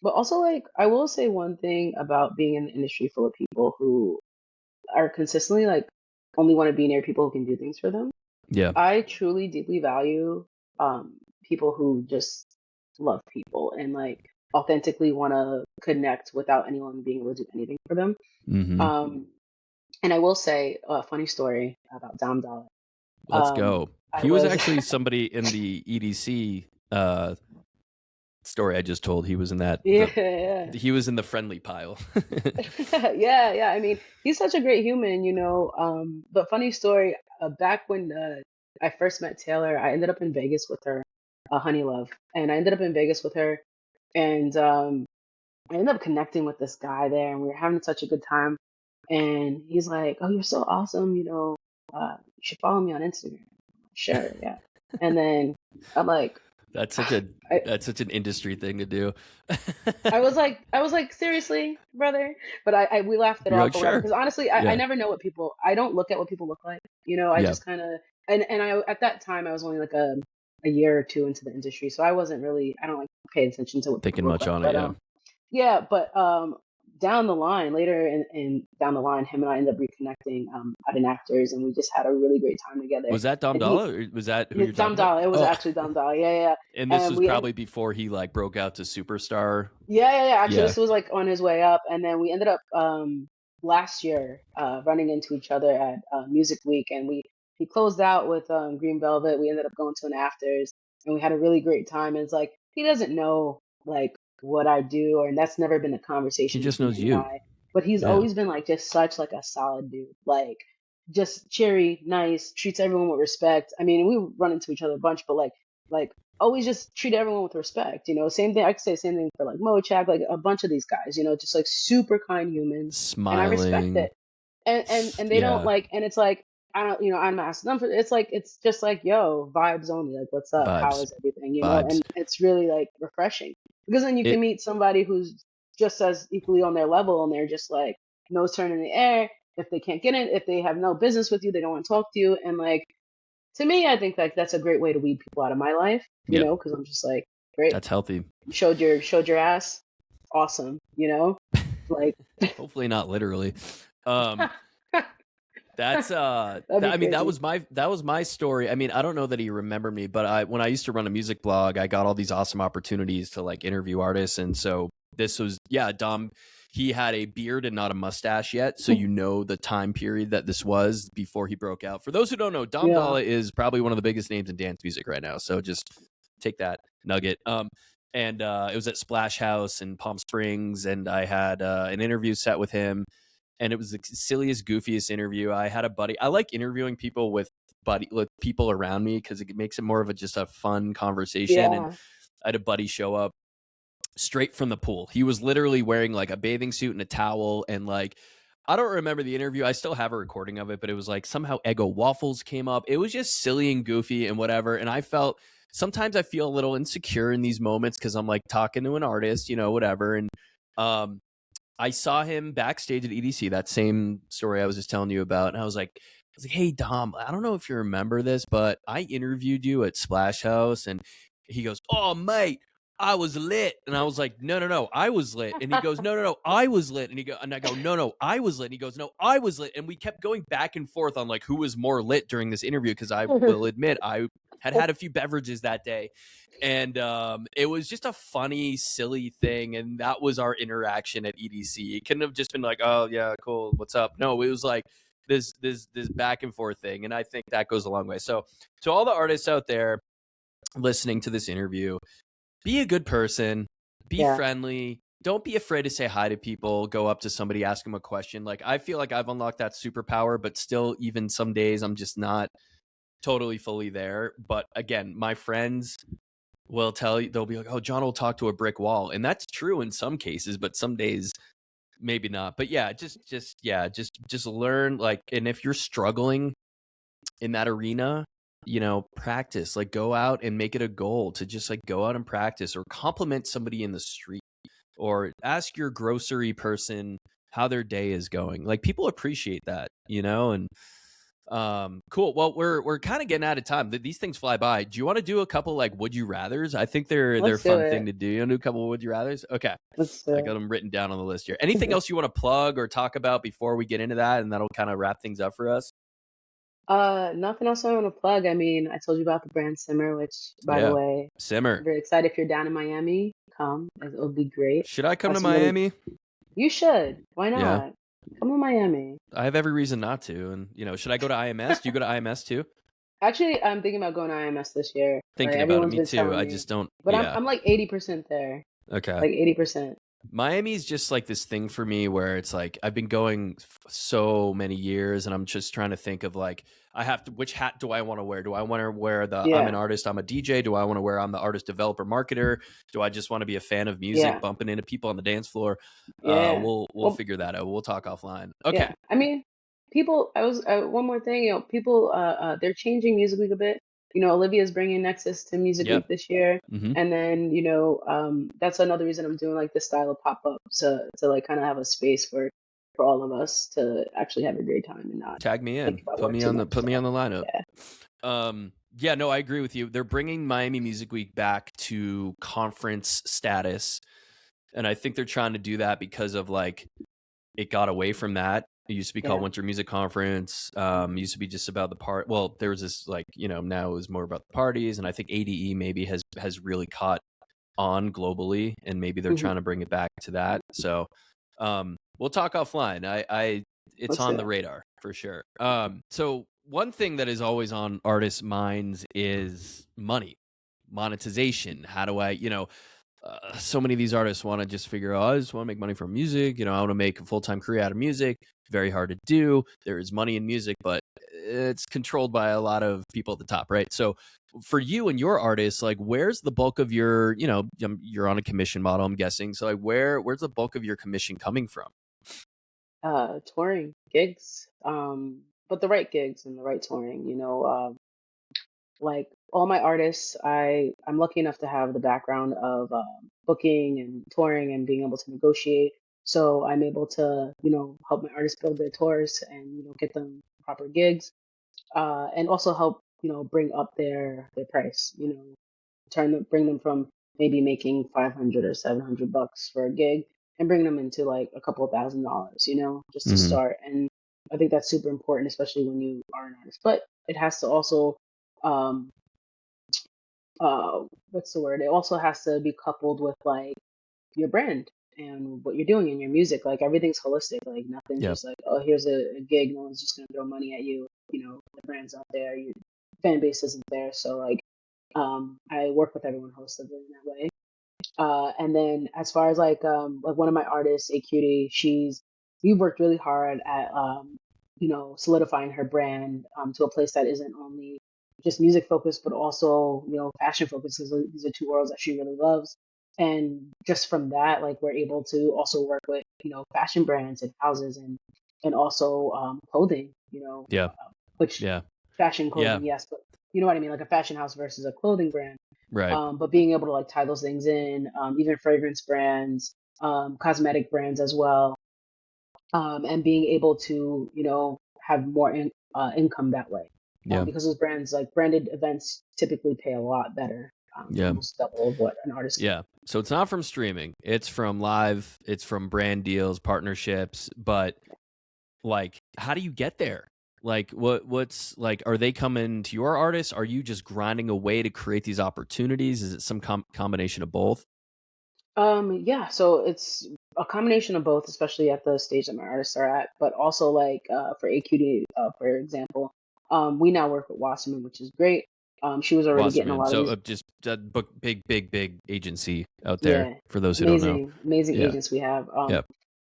But also like I will say one thing about being in an industry full of people who are consistently like only want to be near people who can do things for them. Yeah. I truly deeply value people who just love people and like authentically want to connect without anyone being able to do anything for them. Mm-hmm. Um, and I will say a funny story about Dom Dollar. Let's go. I He was was actually somebody in the EDC story I just told. He was in that, yeah, he was in the friendly pile. yeah, yeah. I mean, he's such a great human, But funny story, back when I first met Taylor, I ended up in Vegas with her, Honey Love, and I ended up in Vegas with her, and I ended up connecting with this guy there, and we were having such a good time. And he's like, "Oh, you're so awesome, you should follow me on Instagram." Sure, yeah. And then I'm like, That's such a I, that's such an industry thing to do. I was like, seriously, brother. But we laughed it You're off like, or whatever sure. because honestly, I Yeah. never know I don't look at what people look like. I Yeah. just kind of and I at that time I was only like a year or two into the industry, so I don't like pay attention to what people Thinking look much like. on it. But Yeah. yeah, but down the line, later in down the line, him and I ended up reconnecting at an Actors, and we just had a really great time together. Was that Dom And he, Dalla, or was that who his you're Dom talking about? Dalla, it was Oh, actually Dom Dalla, yeah, yeah. and this And was we had probably before he like broke out to superstar. yeah, yeah, yeah. Actually, Yeah. this was like on his way up, and then we ended up last year running into each other at Music Week, and he closed out with Green Velvet. We ended up going to an afters, and we had a really great time. And it's like he doesn't know like what I do, and that's never been a He conversation just between knows him and you. I. But he's Yeah. always been like just such like a solid dude, like just cheery, nice, treats everyone with respect. I mean, we run into each other a bunch, but like always just treat everyone with respect. Same thing. I could say the same thing for like Mochak, like a bunch of these guys. Just like super kind humans, and I respect Smiling. it. And they don't Yeah. like, and it's like I don't, I'm not asking them for. It's like it's just like yo, vibes only. Like what's up? How Vibes. is everything? Vibes. And it's really like refreshing because then you can It meet somebody who's just as equally on their level, and they're just like nose turn in the air. If they can't get in, if they have no business with you, they don't want to talk to you, and like to me, I think like that's a great way to weed people out of my life, yeah, because I'm just like, great, that's healthy. you showed your ass, awesome, like Hopefully not literally. Um That's that'd be I mean, crazy. that was my story. I mean, I don't know that he remembered me, but when I used to run a music blog, I got all these awesome opportunities to like interview artists, and so this was, yeah, Dom. He had a beard and not a mustache yet, so the time period that this was before he broke out. For those who don't know, Dom Yeah, Dalla is probably one of the biggest names in dance music right now. So just take that nugget. And it was at Splash House in Palm Springs, and I had an interview set with him, and it was the silliest, goofiest interview. I had a buddy. I like interviewing people with people around me because it makes it more of just a fun conversation. And yeah, I had a buddy show up straight from the pool. He was literally wearing like a bathing suit and a towel, and like, I don't remember the interview. I still have a recording of it, but it was like somehow Eggo waffles came up. It was just silly and goofy and whatever. And I felt sometimes I feel a little insecure in these moments because I'm like talking to an artist, whatever. And um I saw him backstage at EDC, that same story I was just telling you about. And I was like, hey, Dom, I don't know if you remember this, but I interviewed you at Splash House. And he goes, oh, mate, I was lit. And I was like, no, no, no, I was lit. And he goes, no, no, no, I was lit. And I go, no, no, I was lit. And he goes, no, I was lit. And we kept going back and forth on like who was more lit during this interview. Cause I will admit, I had a few beverages that day. And it was just a funny, silly thing. And that was our interaction at EDC. It couldn't have just been like, oh, yeah, cool. What's up? No, it was like this back and forth thing. And I think that goes a long way. So to all the artists out there listening to this interview, be a good person, be yeah, friendly. Don't be afraid to say hi to people, go up to somebody, ask them a question. Like, I feel like I've unlocked that superpower, but still, even some days I'm just not totally fully there. But again, my friends will tell you, they'll be like, "Oh, John will talk to a brick wall," and that's true in some cases, but some days maybe not. But yeah, just learn, like, and if you're struggling in that arena, practice, like go out and make it a goal to just like go out and practice, or compliment somebody in the street, or ask your grocery person how their day is going. Like, people appreciate that, and cool. Well, we're kind of getting out of time. These things fly by. Do you want to do a couple like would you rathers? I think they're a Let's do fun it. thing to do. You want to do a couple of would you rathers? Okay. Let's do I it. got them written down on the list here. Anything else you want to plug or talk about before we get into that, and that'll kind of wrap things up for us? Nothing else I want to plug. I mean, I told you about the brand Simmer, which, by the Yeah. way, I'm Simmer. very excited. If you're down in Miami, come. It'll be great. Should I come to Some really- Miami? You should. Why not? Yeah. Come to Miami. I have every reason not to. And, should I go to IMS? Do you go to IMS too? Actually, I'm thinking about going to IMS this year. Thinking Like, about it. everyone's Me been too. telling I me. just don't. But Yeah. I'm like 80% there. Okay. Like 80%. Miami's just like this thing for me where it's like I've been going so many years, and I'm just trying to think of like which hat do I want to wear? Do I want to wear the Yeah. I'm an artist, I'm a DJ? Do I want to wear I'm the artist, developer, marketer? Do I just want to be a fan of music, Yeah. bumping into people on the dance floor? Yeah. We'll Well, figure that out. We'll talk offline. Okay. yeah. I mean, people. I was one more thing. People. They're changing Music Week a bit. Olivia's bringing Nexus to Music Yep. Week this year, hmm and then that's another reason I'm doing like this style of pop up to like kind of have a space for all of us to actually have a great time and not Tag me in. think about Put work me too on the much. put me So, on the lineup. yeah. Yeah, no, I agree with you. They're bringing Miami Music Week back to conference status, and I think they're trying to do that because of like it got away from that. It used to be called Yeah. Winter Music Conference. It used to be just about the part. Well, there was this like now it was more about the parties, and I think ADE maybe has really caught on globally, and maybe they're Mhm. trying to bring it back to that. So we'll talk offline. It's Let's on do the it. radar for sure. So one thing that is always on artists' minds is money, monetization. How do I, so many of these artists want to just figure out, I just want to make money from music. I want to make a full-time career out of music. Very hard to do. There is money in music, but it's controlled by a lot of people at the top, right? So for you and your artists, like where's the bulk of your, you're on a commission model, I'm guessing. So like where's the bulk of your commission coming from? Touring gigs, but the right gigs and the right touring. Like all my artists, I'm lucky enough to have the background of booking and touring and being able to negotiate. So I'm able to, help my artists build their tours and get them proper gigs, and also help bring up their price. Bring them from maybe making 500 or $700 for a gig and bring them into like a couple of $1,000s, just to Mhm. start. And I think that's super important, especially when you are an artist. But it has to also, um, what's the word? It also has to be coupled with like your brand and what you're doing in your music. Like everything's holistic. Like nothing Yep. just like, oh, here's a gig. No one's just gonna throw money at you. The brand's not there. Your fan base isn't there. So like, I work with everyone holistically in that way. And then as far as like one of my artists, AQD, we worked really hard at solidifying her brand to a place that isn't only just music focused, but also fashion focused. Because these are two worlds that she really loves. And just from that, like we're able to also work with fashion brands and houses and also clothing. Yeah. Which Yeah. fashion clothing, Yeah. yes, but you know what I mean, like a fashion house versus a clothing brand. Right. But being able to like tie those things in, even fragrance brands, cosmetic brands as well, and being able to have more income that way. Yeah. Because those brands, like branded events, typically pay a lot better, Yeah. almost double of what an artist can. Yeah. So it's not from streaming. It's from live. It's from brand deals, partnerships. But like, how do you get there? Like, what's like? Are they coming to your artists? Are you just grinding away to create these opportunities? Is it some combination of both? Yeah, so it's a combination of both, especially at the stage that my artists are at, but also like for AQD, for example, we now work with Wasserman, which is great. She was already getting a Wasserman. lot of So these, just a big agency out there yeah, for those who don't know. amazing Yeah. agents we have. Yeah.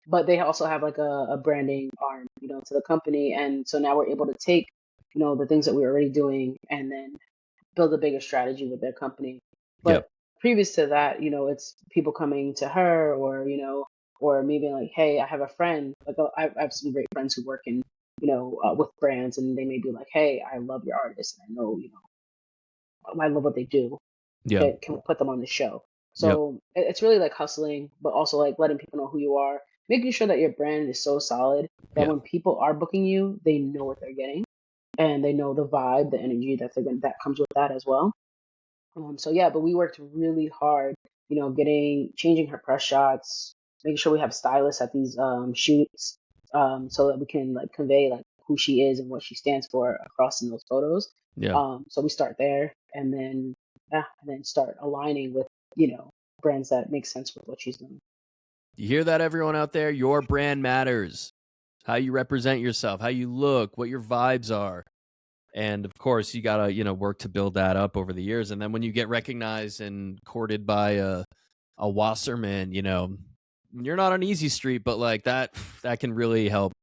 But they also have like a branding arm, to the company, and so now we're able to take the things that we were already doing, and then build a bigger strategy with their company. Yep. But previous to that, it's people coming to her, or me being like, hey, I have a friend. Like, I have some great friends who work in, with brands, and they may be like, hey, I love your artist, and I know, I love what they do. Yeah. Can we put them on the show? Yep. So it's really like hustling, but also like letting people know who you are, making sure that your brand is so solid that Yeah. when people are booking you, they know what they're getting, and they know the vibe, the energy that comes with that as well. So yeah, but we worked really hard, changing her press shots, making sure we have stylists at these shoots, so that we can like convey like who she is and what she stands for across in those photos. Yeah. So we start there, and then start aligning with brands that make sense with what she's doing. You hear that, everyone out there? Your brand matters. How you represent yourself, how you look, what your vibes are. And of course, you got to, work to build that up over the years. And then when you get recognized and courted by a Wasserman, you're not on easy street, but like that can really help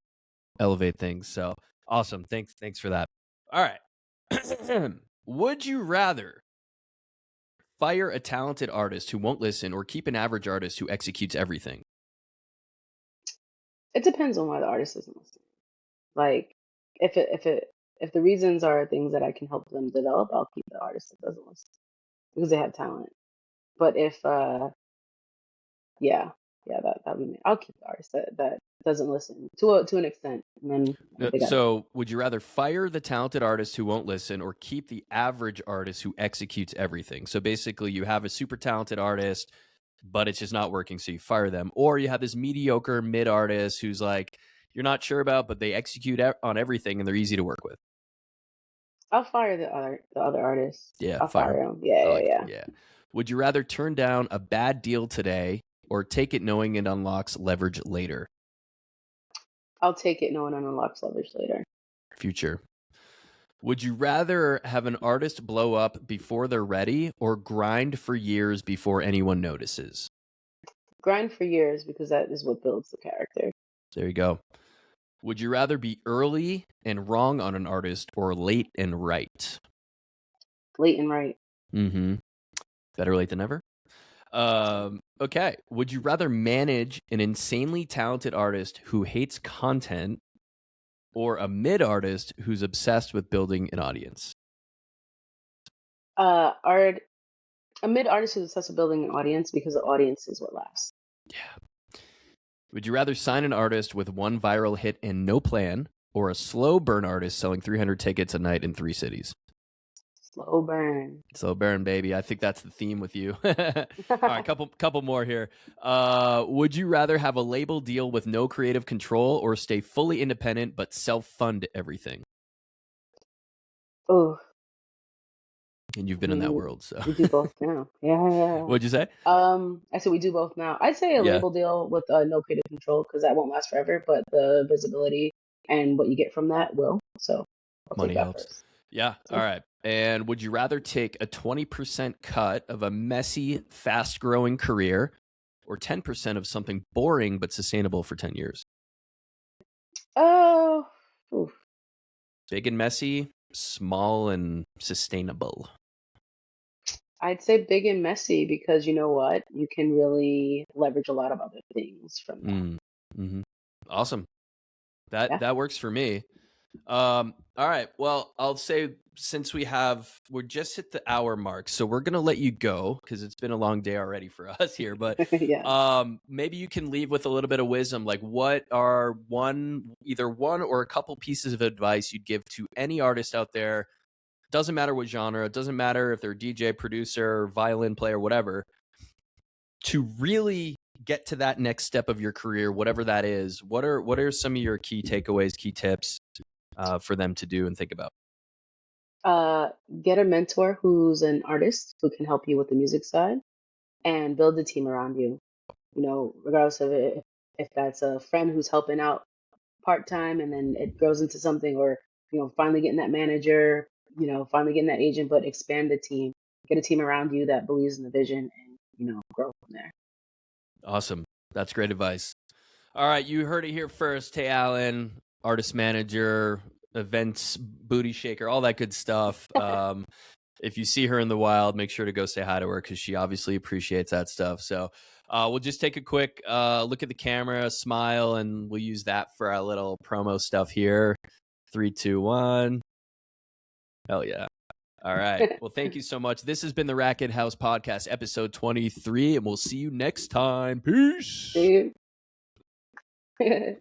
elevate things. So awesome. Thanks for that. All right. Would you rather fire a talented artist who won't listen or keep an average artist who executes everything? It depends on why the artist isn't listening. Like, if the reasons are things that I can help them develop, I'll keep the artist that doesn't listen because they have talent. But if yeah, that would be me. I'll keep the artist that doesn't listen to an extent, and then they got So would you rather fire the talented artist who won't listen or keep the average artist who executes everything? So basically you have a super talented artist, but it's just not working, so you fire them. Or you have this mediocre mid artist who's like, you're not sure about, but they execute on everything and they're easy to work with. I'll fire the other artist. Yeah, I'll fire. fire him. Yeah, Yeah. Would you rather turn down a bad deal today or take it knowing it unlocks leverage later? I'll take it knowing it unlocks leverage later. Future. Would you rather have an artist blow up before they're ready or grind for years before anyone notices? Grind for years because that is what builds the character. There you go. Would you rather be early and wrong on an artist or late and right? Late and right. Mm-hmm. Better late than never. Okay. Would you rather manage an insanely talented artist who hates content or a mid artist who's obsessed with building an audience? Art A mid artist who's obsessed with building an audience because the audience is what lasts. Yeah. Would you rather sign an artist with one viral hit and no plan or a slow burn artist selling 300 tickets a night in 3 cities? Slow burn. Slow burn, baby. I think that's the theme with you. All right, couple more here. Would you rather have a label deal with no creative control or stay fully independent but self-fund everything? Oh, And you've been in that world, so. we do both now. Yeah. What'd you say? I said we do both now. I'd say a Yeah. label deal with no creative control because that won't last forever, but the visibility and what you get from that will. So I'll Money take that helps. first. Yeah. All right. And would you rather take a 20% cut of a messy, fast-growing career or 10% of something boring but sustainable for 10 years? Oh, oof. Big and messy, small and sustainable. I'd say big and messy because you know what? You can really leverage a lot of other things from that. Mm-hmm. Awesome. Yeah. That works for me. All right. Well, I'll say since we're just hit the hour mark, so we're gonna let you go because it's been a long day already for us here. But Yeah. maybe you can leave with a little bit of wisdom. Like, what are either one or a couple pieces of advice you'd give to any artist out there? Doesn't matter what genre. It doesn't matter if they're DJ, producer, violin player, whatever. To really get to that next step of your career, whatever that is, what are some of your key takeaways, key tips for them to do and think about? Get a mentor who's an artist who can help you with the music side and build a team around you. Regardless of it, if that's a friend who's helping out part time and then it grows into something, or finally getting that manager, finally getting that agent, but expand the team, get a team around you that believes in the vision, and grow from there. Awesome. That's great advice. All right, you heard it here first. Tay Allen, artist manager, events, booty shaker, all that good stuff. If you see her in the wild, make sure to go say hi to her because she obviously appreciates that stuff. So we'll just take a quick look at the camera, smile, and we'll use that for our little promo stuff here. 3, 2, 1. Hell yeah. All right. Well, thank you so much. This has been the Racket House Podcast, episode 23, and we'll see you next time. Peace. See you.